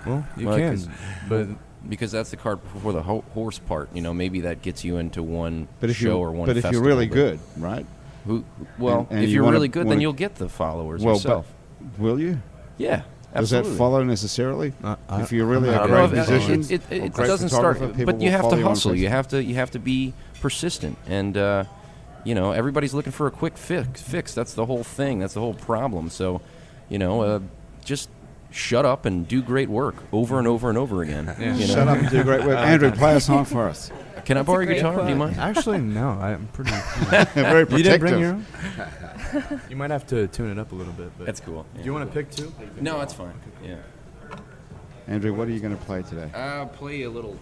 Well, you Well, can, 'cause- but because that's the cart before the horse part. You know, maybe that gets you into one But if show you or one. but if you're festival, really but good, right? And If you you're wanna- really good, then wanna- you'll get the followers Well, yourself. but will you? Yeah, Does that absolutely. follow necessarily? I- If you're really I a don't great Well, musician, it or great doesn't start, photographer, people but you will have follow to on hustle. You Facebook. have to be persistent, and you know, everybody's looking for a quick fix. That's the whole thing. That's the whole problem. So, you know, just shut up and do great work over and over and over again. Yeah. You know? Shut up and do great work. Andrew, play a song for us. Can I That's borrow a your great guitar? Do you quote. mind? actually, no, I'm pretty. Very protective. You didn't bring your own? You might have to tune it up a little bit. But That's cool. Do you want to pick two? No, it's fine. Yeah. Andrew, what are you going to play today? I'll play a little.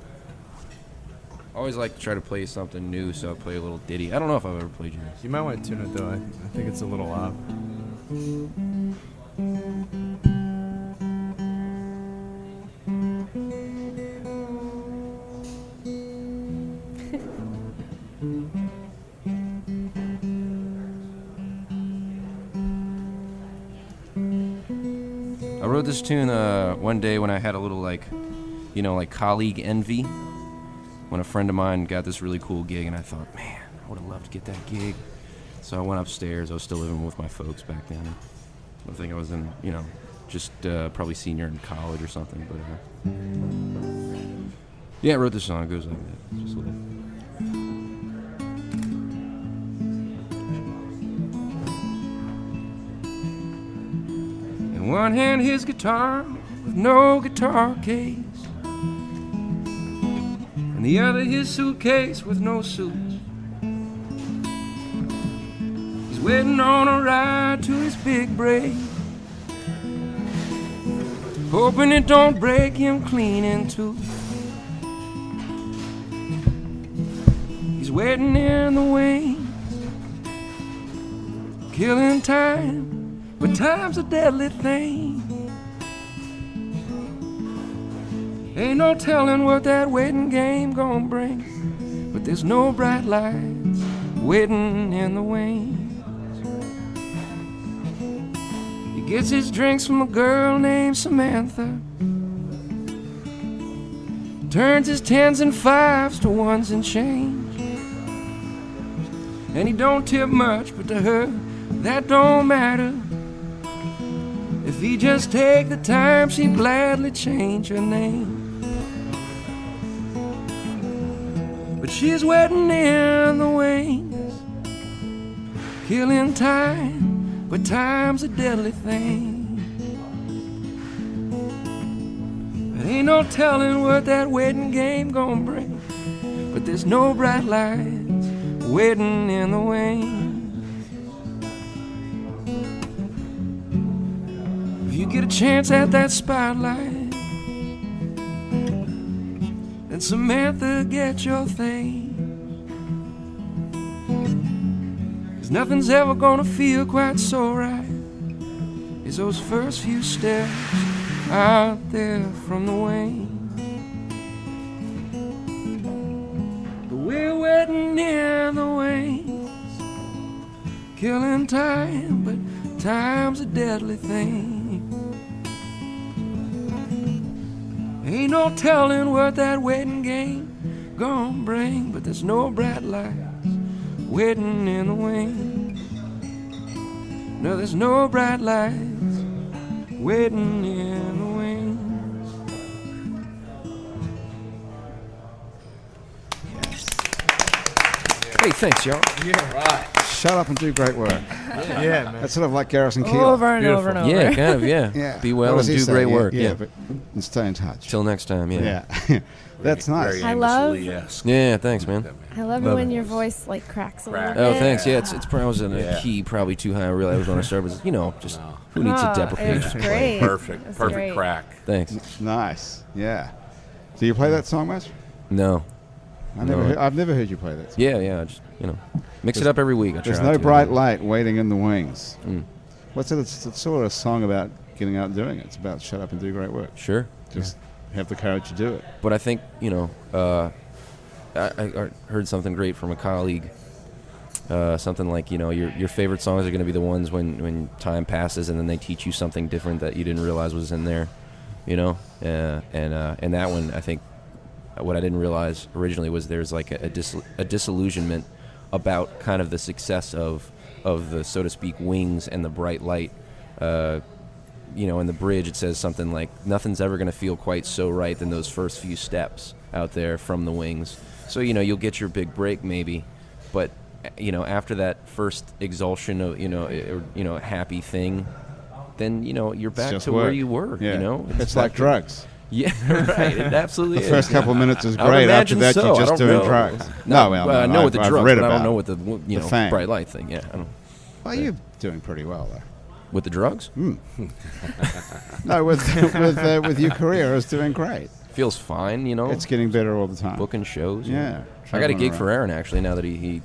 I always like to try to play something new, so I'll play a little ditty. I don't know if I've ever played you this. You might want to tune it though. I think it's a little off. I wrote this tune one day when I had a little like colleague envy. When a friend of mine got this really cool gig, and I thought, man, I would have loved to get that gig. So I went upstairs. I was still living with my folks back then. I think I was in, just probably senior in college or something. But yeah, I wrote this song. It goes like that. Just a little. In one hand, his guitar with no guitar case. And the other, his suitcase with no suit. He's waiting on a ride to his big break, hoping it don't break him clean in two. He's waiting in the wings, killing time, but time's a deadly thing. Ain't no telling what that waiting game gonna bring, but there's no bright lights waiting in the wings. He gets his drinks from a girl named Samantha, turns his 10s and 5s to 1s and change. And he don't tip much, but to her that don't matter. If he'd just take the time, she'd gladly change her name. But she's waiting in the wings, killing time, but time's a deadly thing. But ain't no telling what that wedding game gonna bring. But there's no bright lights waiting in the wings. If you get a chance at that spotlight, then Samantha, get your thing. 'Cause nothing's ever gonna feel quite so right as those first few steps out there from the wing. But we're waiting in the wings, killing time, but time's a deadly thing. Ain't no telling what that wedding game gonna bring, but there's no bright lights waiting in the wings. No, there's no bright lights waiting in the wings. Hey, thanks, y'all. Shut up and do great work. Yeah, man. That's sort of like Garrison Keillor. Over and over and over. Yeah, kind of, yeah. Yeah. Be well What and does he do say? great work. Yeah, Yeah. but and stay in touch. Till next time, yeah. Yeah. That's nice. Very I Amos love- Lee-esque. Yeah, thanks, man. I love it Love when it. your voice like cracks a little Crack. bit. Oh, thanks. Yeah, it's I was in a Yeah. key probably too high. I realized when I started was, just who needs to Oh, deprecate? it's great. Perfect. It's Perfect great. crack. Thanks. Nice. Yeah. Do you play that song, Matt? No. I've never heard you play that song. Yeah, just mix it up every week. I There's try no to. bright light waiting in the wings. Mm. What's it? It's sort of a song about getting out and doing it. It's about shut up and do great work. Sure, Just have the courage to do it. but I think I heard something great from a colleague. Something like your favorite songs are going to be the ones when time passes and then they teach you something different that you didn't realize was in there. And that one, I think, what I didn't realize originally was there's like a disillusionment about kind of the success of the, so to speak, wings and the bright light. In the bridge it says something like, nothing's ever going to feel quite so right than those first few steps out there from the wings. So you'll get your big break maybe, but after that first exulsion of happy thing, then you're back just to work. where you were. Yeah. It's back like to- drugs. Yeah, right. It absolutely The is. first couple of minutes is I would great. After imagine that, so. you're I just don't doing know. drugs. No, well, I know what the I've drugs, read but I about don't know it. what the fame. bright light thing. Yeah, I don't. Well, you're doing pretty well, though. With the drugs, No, with your career, it's doing great. feels fine. It's getting better all the time. booking shows. Yeah. I got a traveling gig around. for Aaron actually. Now that he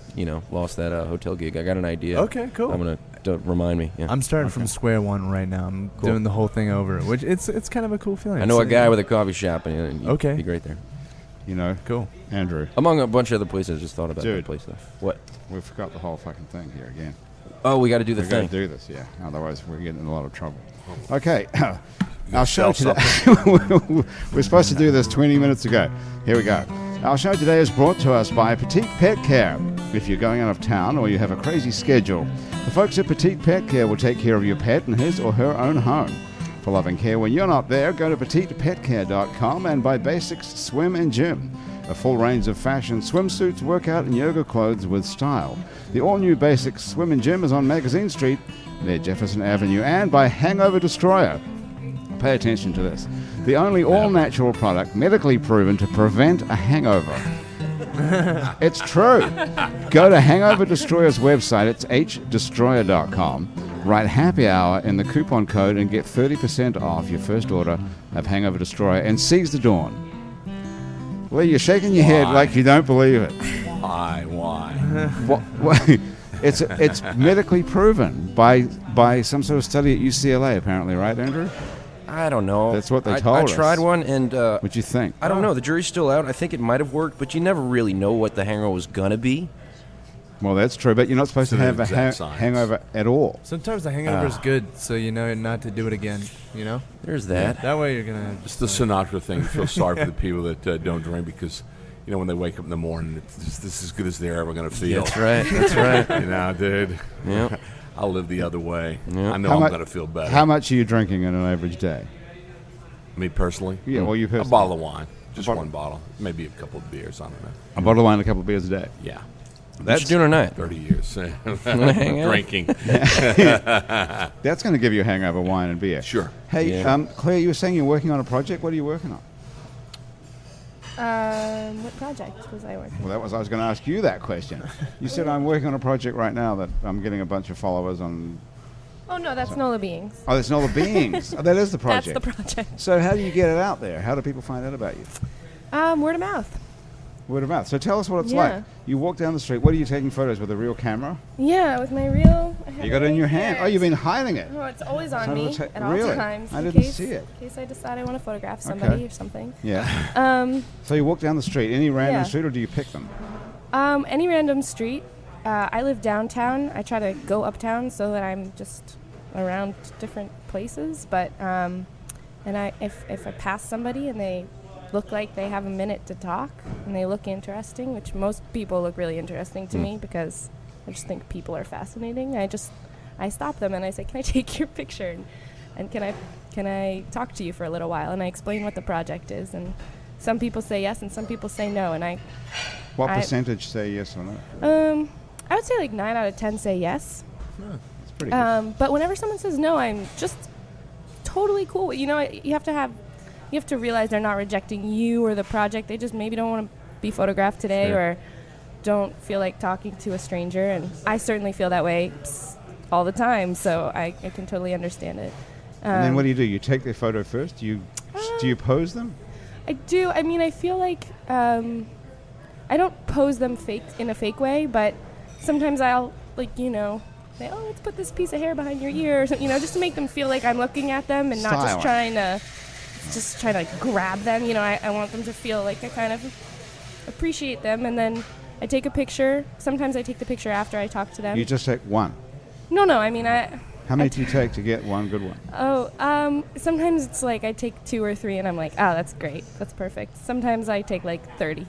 lost that hotel gig, I got an idea. Okay, cool. I'm gonna remind me. Yeah. I'm starting from square one right now. I'm doing the whole thing over, which it's kind of a cool feeling. I know a It's, guy with a coffee shop, and you'd Okay. be great there. cool. Andrew, Among a bunch of other places, just thought about Dude. that place though. What? we forgot the whole fucking thing here again. Oh, we got to do the We've got to thing. do this, yeah. Otherwise, we're getting in a lot of trouble. Okay. Our sell show today. We're supposed to do this 20 minutes ago. Here we go. Our show today is brought to us by Petite Pet Care. If you're going out of town or you have a crazy schedule, the folks at Petite Pet Care will take care of your pet in his or her own home. For loving care when you're not there, go to petitepetcare.com and buy Basics Swim and Gym. A full range of fashion swimsuits, workout and yoga clothes with style. The all-new Basics Swim and Gym is on Magazine Street near Jefferson Avenue, and by Hangover Destroyer. Pay attention to this. The only all-natural product medically proven to prevent a hangover. It's true. Go to Hangover Destroyer's website. It's hdestroyer.com. Write happy hour in the coupon code and get 30% off your first order of Hangover Destroyer and seize the dawn. Well, you're shaking your head like you don't believe it. Why? What? It's medically proven by some sort of study at UCLA, apparently, right, Andrew? I don't know. That's what they I told us. tried one, and What'd you think? I don't know. The jury's still out. I think it might have worked, but you never really know what the hangover was gonna be. Well, that's true, but you're not supposed to It's an have a exact science. hangover at all. Sometimes the hangover is good, so you know not to do it again. There's that. That way you're gonna It's the Sinatra thing. You feel sorry for the people that don't drink because, when they wake up in the morning, it's just as good as they're ever going to feel. That's right. That's right. Dude. Yeah. I'll live the other way. Yeah. I know How I'm mu- going to feel better. How much are you drinking in an average day? Me personally? Yeah, well, you A personally. bottle of wine. Just bottle. one bottle. Maybe a couple of beers. I don't know. A bottle of wine, a couple of beers a day. Yeah. What you doing tonight? 30 years. Hang out. Drinking. That's going to give you a hangover, wine and beer. Sure. Hey, Yeah. Claire, you were saying you're working on a project. What are you working on? What project was I working Well, I was going to ask you that question. You said I'm working on a project right now that I'm getting a bunch of followers on. Oh, no, that's Nola Beings. Oh, that's not the beings. Oh, that is the That's project. the project. So how do you get it out there? How do people find out about you? Word of mouth. Word of mouth. So tell us what it's Yeah. like. You walk down the street. What are you taking photos with? A real camera? Yeah, with my real. I have You got it in your hand. here. Oh, you've been hiding it. Oh, it's always on So me it's like- at all really? times. I in didn't case, see it. In case I decide I want to photograph somebody Okay. or something. Yeah. So you walk down the street, any random Yeah. street, or do you pick them? Any random street. I live downtown. I try to go uptown so that I'm just around different places. But and if I pass somebody and they look like they have a minute to talk and they look interesting, which most people look really interesting to me because I just think people are fascinating. I stop them and I say, "Can I take your picture? And can I talk to you for a little while?" And I explain what the project is. And some people say yes and some people say no. And What I- percentage say yes or no? I would say like 9 out of 10 say yes. It's pretty good. But whenever someone says no, I'm just totally cool. You know, you have to realize they're not rejecting you or the project. They just maybe don't want to be photographed today Sure. or don't feel like talking to a stranger. And I certainly feel that way all the time, so I can totally understand it. And then what do? You take their photo first? Do you pose them? I do. I mean, I feel like I don't pose them in a fake way, but sometimes I'll say, "Oh, let's put this piece of hair behind your ear," or something, just to make them feel like I'm looking at them and not just Styling. trying to grab them. I want them to feel like I kind of appreciate them, and then I take a picture. Sometimes I take the picture after I talk to them. You just take one. No, I mean How many do you take to get one good one? sometimes it's like I take 2 or 3 and I'm like, "Oh, that's great. That's perfect." Sometimes I take like 30.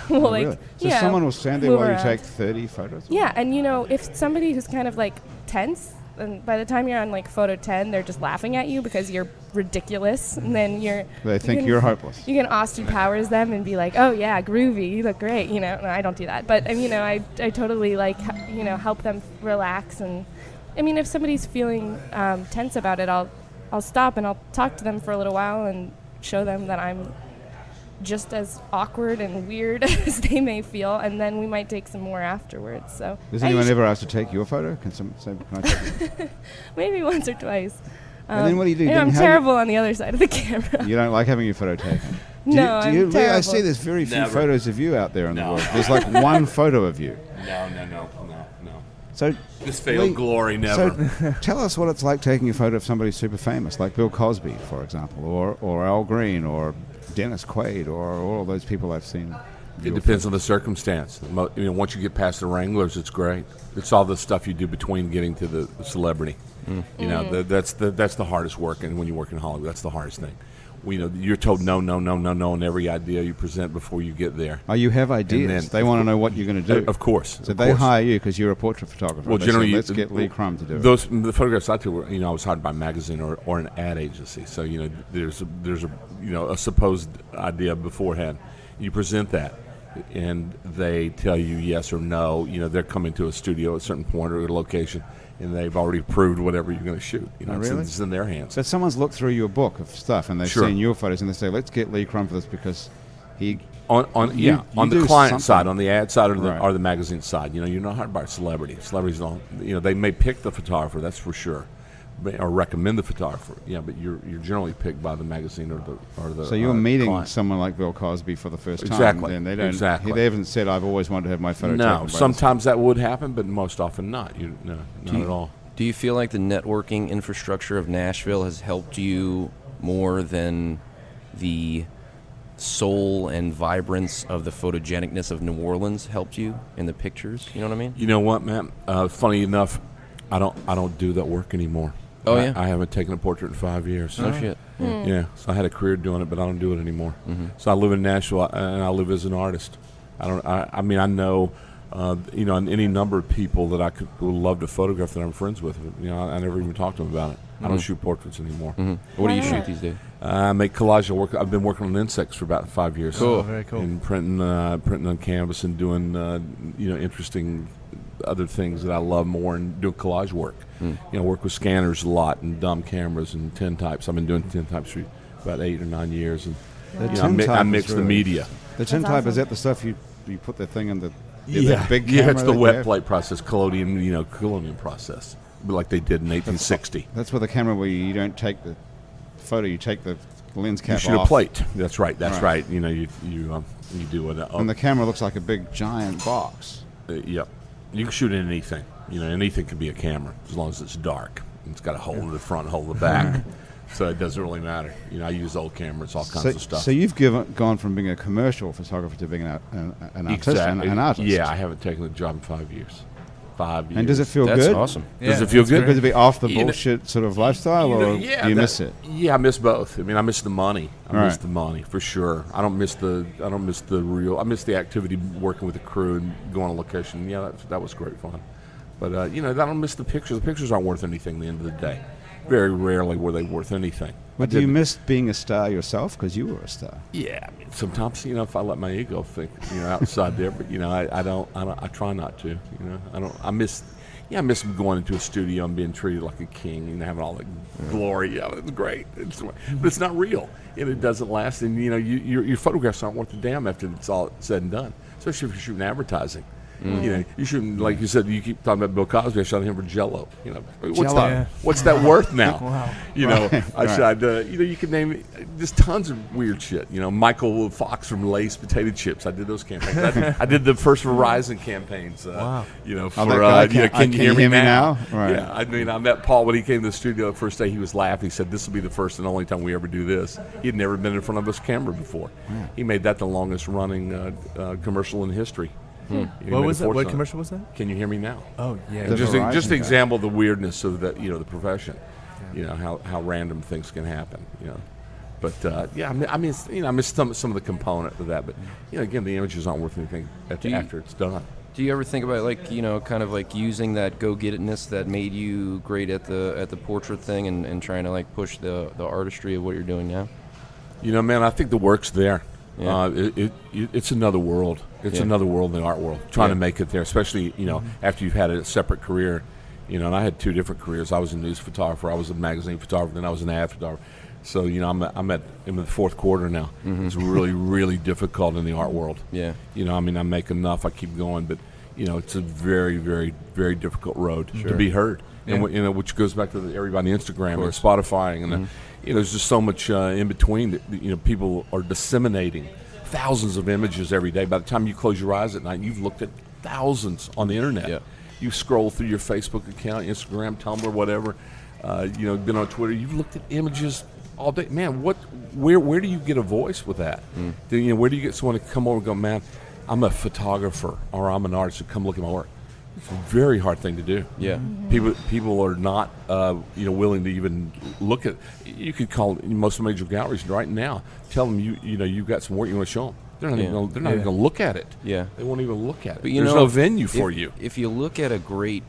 Well, like, Really? So yeah, someone will stand there move while you around. take 30 photos? Yeah, and if somebody who's kind of like tense, and by the time you're on like photo 10, they're just laughing at you because you're ridiculous, and then They think you're hopeless. You can Austin Powers them and be like, "Oh yeah, groovy, you look great." No, I don't do that, but I totally like help them relax. And I mean, if somebody's feeling tense about it, I'll stop and I'll talk to them for a little while and show them that I'm just as awkward and weird as they may feel, and then we might take some more afterwards. So Does I anyone usually- ever ask to take your photo? Can someone say, "Can I take it?" maybe once or twice. And then what do you do? Then I'm how do you- terrible on the other side of the camera. You don't like having your photo taken? No, do I'm you, I terrible. see there's very few Never. photos of you out there in the No. world. There's like one photo of you. No. So This failed glory never. So tell us what it's like taking a photo of somebody super famous, like Bill Cosby, for example, or Al Green, or Dennis Quaid, or all those people I've seen. It depends on the circumstance. Once you get past the Wranglers, it's great. It's all the stuff you do between getting to the celebrity. That's the hardest work, and when you work in Hollywood, that's the hardest thing. You're told no on every idea you present before you get there. Oh, you have ideas. then- They want to know what you're going to do. Of course. So of they course. hire you because you're a portrait photographer. Well, They say, generally, let's get Lee Crum to do it. The photographs I took were, I was hired by a magazine or an ad agency. So there's a supposed idea beforehand. You present that, and they tell you yes or no. They're coming to a studio at a certain point or a location, and they've already approved whatever you're going to shoot. Oh, really? It's in their hands. So someone's looked through your book of stuff and they've Sure. seen your photos and they say, let's get Lee Crum for this because he. On You the do client something. side, on the ad side, Right. or the magazine side. You're not hired by a celebrity. Celebrities don't. They may pick the photographer, that's for sure, or recommend the photographer. Yeah, but you're generally picked by the magazine or the. So you're meeting client. someone like Bill Cosby for the first time. Exactly. And they don't. Exactly. They haven't said, I've always wanted to have my photo taken. No, by this." sometimes that would happen, but most often not. Not at all. Do you feel like the networking infrastructure of Nashville has helped you more than the soul and vibrance of the photogenicness of New Orleans helped you in the pictures? You know what I mean? You know what, man? Funny enough, I don't do that work anymore. Oh, yeah? I haven't taken a portrait in 5 years. No shit. Yeah. Yeah, so I had a career doing it, but I don't do it anymore. So I live in Nashville, and I live as an artist. I know and any number of people that I would love to photograph that I'm friends with. I never even talked to them about it. I don't shoot portraits anymore. What do you shoot these days? I make collage. I've been working on insects for about 5 years. Cool. Oh, very cool. And printing on canvas and doing interesting other things that I love more, and doing collage work. Work with scanners a lot and dumb cameras and tintypes. I've been doing tintypes for about 8 or 9 years, and I mix the media. The tintype, is that the stuff you put the thing in the big yeah, camera it's the that wet you have? plate process, collodion process, like they did in 1860. That's with a camera where you don't take the photo, you take the lens cap You shoot off. a plate. That's right. Right. You do it. And the camera looks like a big giant box. Yep. You can shoot anything. Anything can be a camera as long as it's dark. It's got a hole in the front, hole in the back. So it doesn't really matter. I use old cameras, all kinds of stuff. So you've gone from being a commercial photographer to being an artist. Exactly. An artist. Yeah, I haven't taken a job in 5 years. 5 years. And does it feel That's good? awesome. Does it feel good? Good to be off the You know- bullshit sort of lifestyle, or do you miss it? Yeah, I miss both. I miss the money. I miss Right. the money for sure. I don't miss the real. I miss the activity, working with the crew and going on location. Yeah, that was great fun. But I don't miss the pictures. The pictures aren't worth anything at the end of the day. Very rarely were they worth anything. But do you miss being a star yourself? Because you were a star. Yeah, sometimes if I let my ego think outside there, but I don't. I try not to. I don't. I miss going into a studio and being treated like a king and having all the glory. Yeah, it's great. But it's not real, and it doesn't last. And your photographs aren't worth a damn after it's all said and done. Especially if you're shooting advertising. You shouldn't, like you said, you keep talking about Bill Cosby. I shot him for Jell-O. What's that worth now? Wow. I shot. You could name just tons of weird shit. Michael Fox from Lay's potato chips. I did those campaigns. I did the first Verizon campaigns. Wow. For that guy, Can You Hear Me Now? Right. Yeah. I met Paul when he came to the studio the first day. He was laughing. He said, "This will be the first and only time we ever do this." He had never been in front of his camera before. He made that the longest running commercial in history. What was that? What commercial was that? Can You Hear Me Now? Oh, yeah. The Just Verizon an guy. example of the weirdness of the profession. How random things can happen. But I miss some of the component of that. But again, the images aren't worth anything after it's done. Do you ever think about kind of like using that go-get-itness that made you great at the portrait thing and trying to push the artistry of what you're doing now? Man, I think the work's there. Yeah. It's another world. It's another world in the art world. Trying to make it there, especially after you've had a separate career. And I had 2 different careers. I was a news photographer. I was a magazine photographer. Then I was an ad photographer. So I'm in the 4th quarter now. It's really, really difficult in the art world. Yeah. I make enough. I keep going, but it's a very, very, very difficult road to be heard. Yeah. And which goes back to everybody on Instagram and Spotify and there's just so much in between that people are disseminating thousands of images every day. By the time you close your eyes at night, you've looked at thousands on the internet. Yeah. You scroll through your Facebook account, Instagram, Tumblr, whatever. Been on Twitter. You've looked at images all day. Man, where do you get a voice with that? Where do you get someone to come over and go, man, I'm a photographer or I'm an artist, so come look at my work? It's a very hard thing to do. Yeah. People are not willing to even look at. You could call most of the major galleries right now. Tell them you've got some work you want to show them. They're not even going to look at it. Yeah. They won't even look at it. But There's no venue for if, you. If you look at a great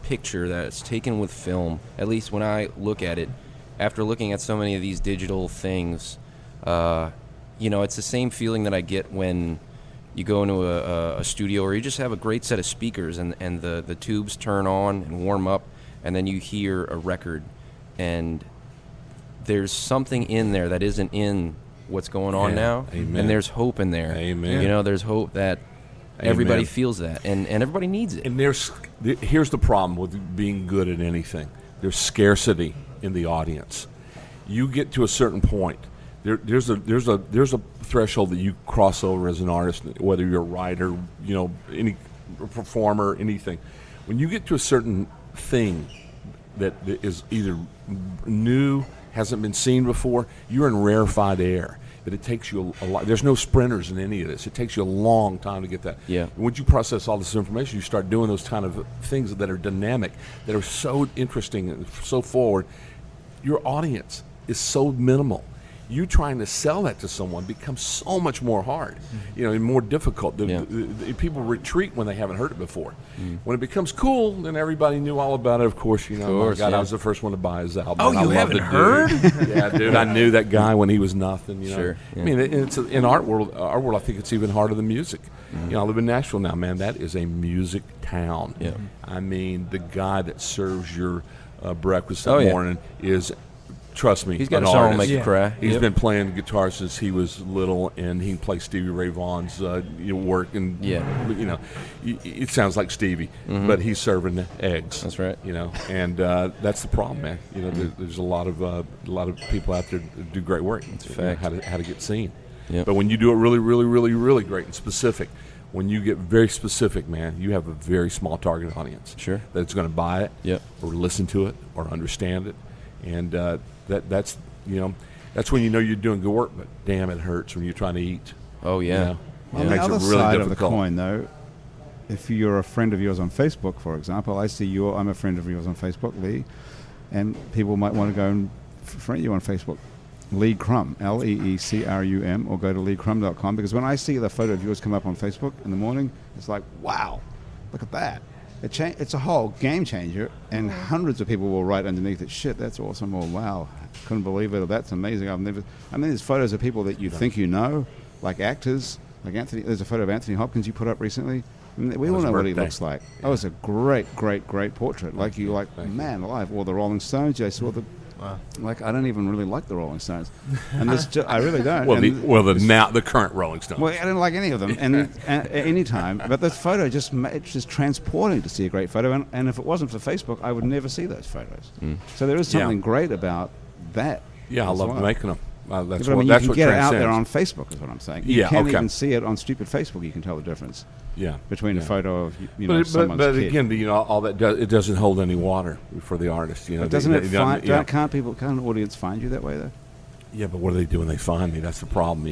picture that's taken with film, at least when I look at it, after looking at so many of these digital things, it's the same feeling that I get when you go into a studio or you just have a great set of speakers and the tubes turn on and warm up, and then you hear a record, and there's something in there that isn't in what's going on now. Amen. And there's hope in there. Amen. There's hope that everybody feels that, and everybody needs it. And here's the problem with being good at anything. There's scarcity in the audience. You get to a certain point. There's a threshold that you cross over as an artist, whether you're a writer, any performer, anything. When you get to a certain thing that is either new, hasn't been seen before, you're in rarefied air. That it takes you a lot. There's no sprinters in any of this. It takes you a long time to get that. Yeah. And once you process all this information, you start doing those kind of things that are dynamic, that are so interesting and so forward. Your audience is so minimal. you trying to sell that to someone becomes so much more hard, and more difficult. The people retreat when they haven't heard it before. When it becomes cool, then everybody knew all about it. Of course, my God, I was the first one to buy his album. Oh, I you loved haven't the dude. heard? Yeah, dude, I knew that guy when he was nothing. Sure. Yeah. I mean, it's in our world, I think it's even harder than music. I live in Nashville now, man. That is a music town. Yeah. I mean, the guy that serves your breakfast in Oh, the yeah. morning is, trust me, He's got an a song artist. to make you cry. He's Yep. been playing guitar since he was little, and he can play Stevie Ray Vaughan's work. And it sounds like Stevie, but he's serving eggs. That's right. And that's the problem, man. There's a lot of people out there that do great work. That's a fact. How to get seen. Yep. But when you do it really, really, really, really great and specific, when you get very specific, man, you have a very small target audience. Sure. That's going to buy it, Yep. or listen to it, or understand it, and that's when you're doing good work. But damn, it hurts when you're trying to eat. Oh, yeah. On It the makes it other really side difficult. of the coin, though, if you're a friend of yours on Facebook, for example, I'm a friend of yours on Facebook, Lee, and people might want to go and friend you on Facebook. Lee Crum, Leecrum, or go to leecrum.com, because when I see the photo of yours come up on Facebook in the morning, it's like, wow, look at that. It's a whole game changer, and hundreds of people will write underneath it, shit, that's awesome, or wow, couldn't believe it, or that's amazing. There's photos of people that you think you know, like actors, like Anthony. There's a photo of Anthony Hopkins you put up recently. We all his know what he birthday. looks like. Oh, it's a great, great, great portrait. Like man alive. Or the Rolling Stones. I saw the. Wow. Like, I don't even really like the Rolling Stones, and I really don't. The current Rolling Stones. Well, I don't like any of them, and at any time. But this photo it's just transporting to see a great photo, and if it wasn't for Facebook, I would never see those photos. So there is something great about that. Yeah, I as love well. making them. That's But what you can what get it out there transcends. on Facebook, is what I'm saying. You Yeah, can't okay. even see it on stupid Facebook. You can tell the difference between a photo of someone's But kid. again, all that does, it doesn't hold any water for the artist. But doesn't it find? Can't an audience find you that way though? Yeah, but what do they do when they find me? That's the problem.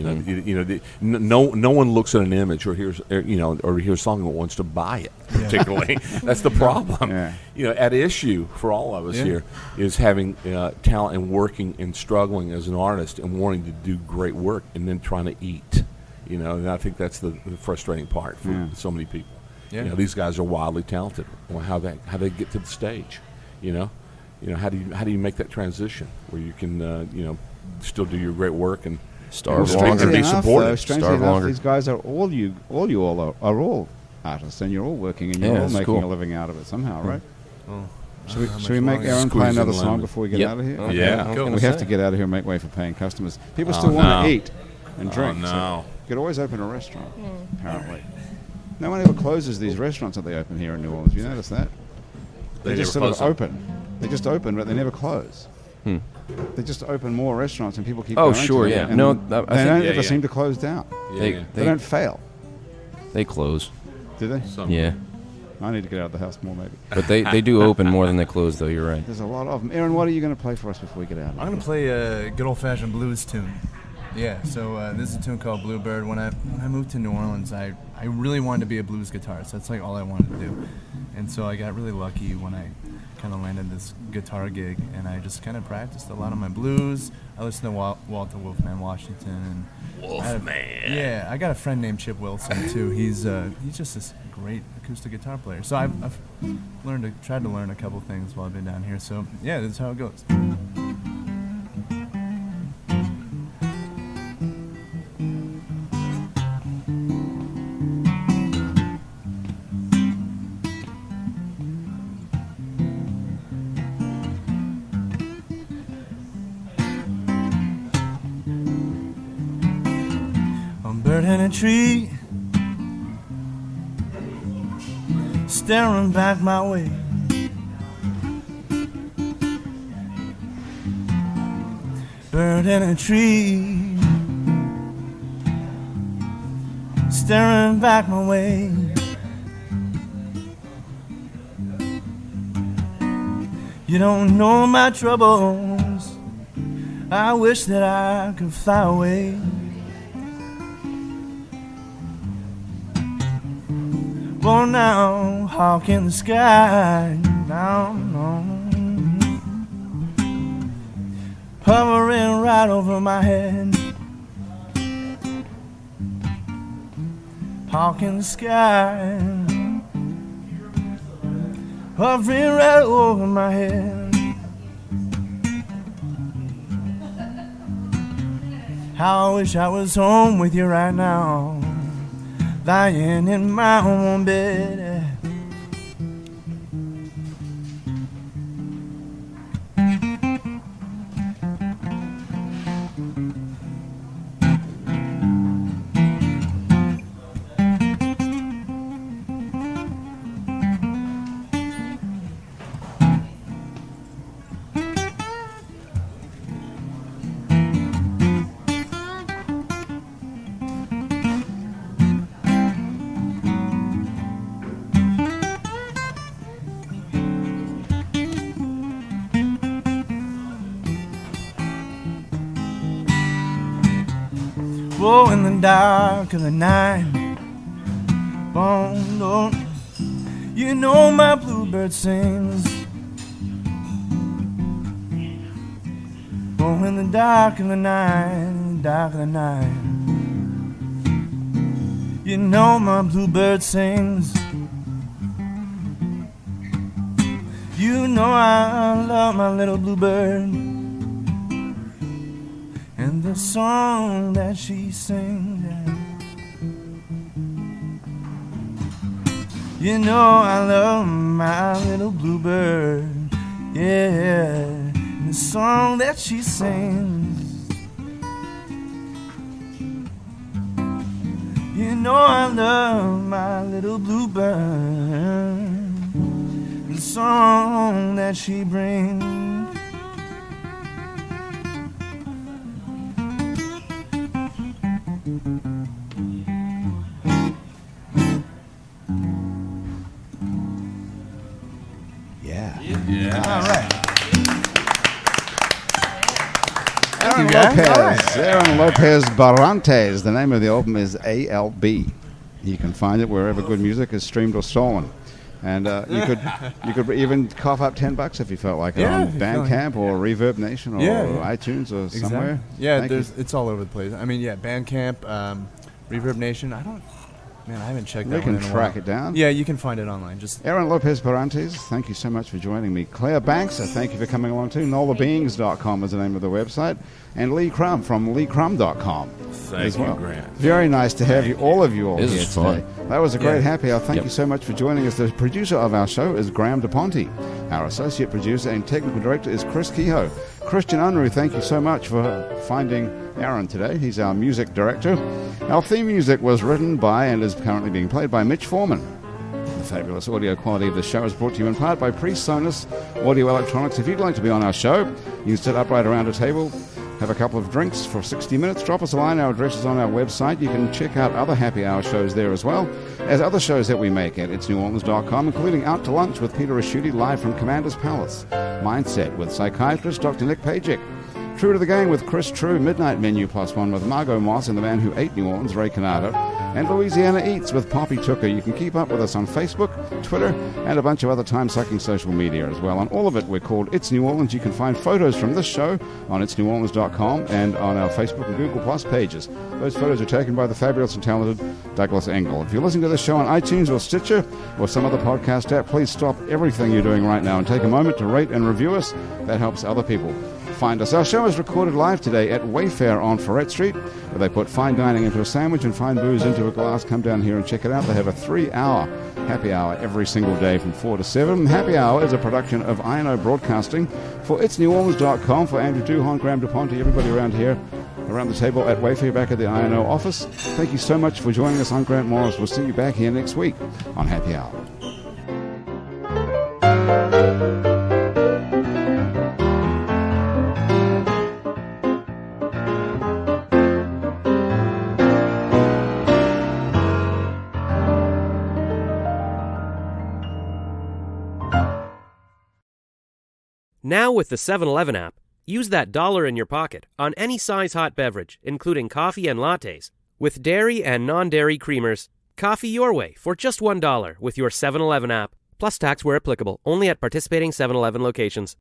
No one looks at an image or hears a song and wants to buy it. Particularly, that's the problem. Yeah. At issue for all of us here is having talent and working and struggling as an artist and wanting to do great work and then trying to eat. And I think that's the frustrating part for so many people. Yeah. These guys are wildly talented. Well, how they get to the stage? How do you make that transition where you can still do your great work and Starve strangely longer. be supported. Strangely Starve enough, longer. these guys are all artists, and you're all working, and Yeah, you're all that's making cool. a living out of it somehow, right? Oh, Should we make Aaron play Squeezing another song lemon. before we get Yep. out of here? Okay, Yeah. I was Go. gonna We have say. to get out of here and make way for paying customers. People Oh, still want no. to eat and drink. Oh, so no. you could always open a restaurant, apparently. No one ever closes these restaurants that they open here in New Orleans. You notice that? They just never sort of close them. open. They just open, but they never close. They just open more restaurants, and people keep Oh, going sure, to yeah. them, and No, I they think- don't Yeah, ever yeah. seem to close down. They They don't fail, they close. do they? Yeah, I need to get out of the house more, maybe. but they do open more than they close, though. You're right. There's a lot of them. Aaron, what are you going to play for us before we get out of here? I'm going to play a good old-fashioned blues tune. Yeah, so this is a tune called Bluebird. When I moved to New Orleans, I really wanted to be a blues guitarist. That's like all I wanted to do. And so I got really lucky when I kind of landed this guitar gig, and I just kind of practiced a lot of my blues. I listened to Walter Wolfman Washington. And I got a friend named Chip Wilson too. He's just this great acoustic guitar player. So I've tried to learn a couple things while I've been down here. So yeah, this is how it goes. Bird in a tree, staring back my way. Bird in a tree, staring back my way. You don't know my troubles. I wish that I could fly away. Well, now, hawk in the sky, now, no. hovering right over my head. Hawk in the sky, hovering right over my head. How I wish I was home with you right now, lying in my own bed. Whoa, in the dark of the night, oh, no, you know my bluebird sings. Oh, in the dark of the night, dark of the night, you know my bluebird sings. You know I love my little bluebird and the song that she sings. You know I love my little bluebird, yeah, and the song that she sings. You know I love my little bluebird, and the song that she brings. Yeah. All right. Aaron Lopez Barrantes. The name of the album is ALB. You can find it wherever good music is streamed or stolen. And you could even cough up $10 if you felt like it on Bandcamp or Reverb Nation or iTunes or somewhere. Yeah, it's all over the place. I mean, Bandcamp, Reverb Nation. I haven't checked that one in a while. You can track it down. Yeah, you can find it online. Just Aaron Lopez Barrantes, thank you so much for joining me. Claire Banks, thank you for coming along too. NolaBeings.com is the name of the website. And Lee Crum from LeeCrum.com as well. Grant. Very nice to have you, all of you all This here is today. fun. That was a great happy hour. Thank Yep. you so much for joining us. The producer of our show is Graham DePonte. Our associate producer and technical director is Chris Kehoe. Christian Unruh, thank you so much for finding Aaron today. He's our music director. Our theme music was written by and is currently being played by Mitch Foreman. The fabulous audio quality of the show is brought to you in part by PreSonus Audio Electronics. If you'd like to be on our show, you can sit upright around a table, have a couple of drinks for 60 minutes, drop us a line. Our address is on our website. You can check out other happy hour shows there as well as other shows that we make at itsneworleans.com, including Out to Lunch with Peter Raschuti live from Commander's Palace, Mindset with psychiatrist Dr. Nick Pajic, True to the Gang with Chris True, Midnight Menu +1 with Margot Moss and the man who ate New Orleans, Ray Canada, and Louisiana Eats with Poppy Tooker. You can keep up with us on Facebook, Twitter, and a bunch of other time-sucking social media as well. On all of it, we're called It's New Orleans. You can find photos from this show on itsneworleans.com and on our Facebook and Google Plus pages. Those photos are taken by the fabulous and talented Douglas Engel. If you're listening to this show on iTunes or Stitcher or some other podcast app, please stop everything you're doing right now and take a moment to rate and review us. That helps other people find us. Our show is recorded live today at Wayfair on Ferret Street, where they put fine dining into a sandwich and fine booze into a glass. Come down here and check it out. They have a 3-hour happy hour every single day from 4 to 7. Happy Hour is a production of INO Broadcasting for itsneworleans.com, for Andrew Duhon, Graham DePonte, everybody around here, around the table at Wayfair back at the INO office. Thank you so much for joining us. I'm Grant Morris. We'll see you back here next week on Happy Hour. Now with the 7-Eleven app, use that dollar in your pocket on any size hot beverage, including coffee and lattes. With dairy and non-dairy creamers, coffee your way for just $1 with your 7-Eleven app, plus tax where applicable, only at participating 7-Eleven locations.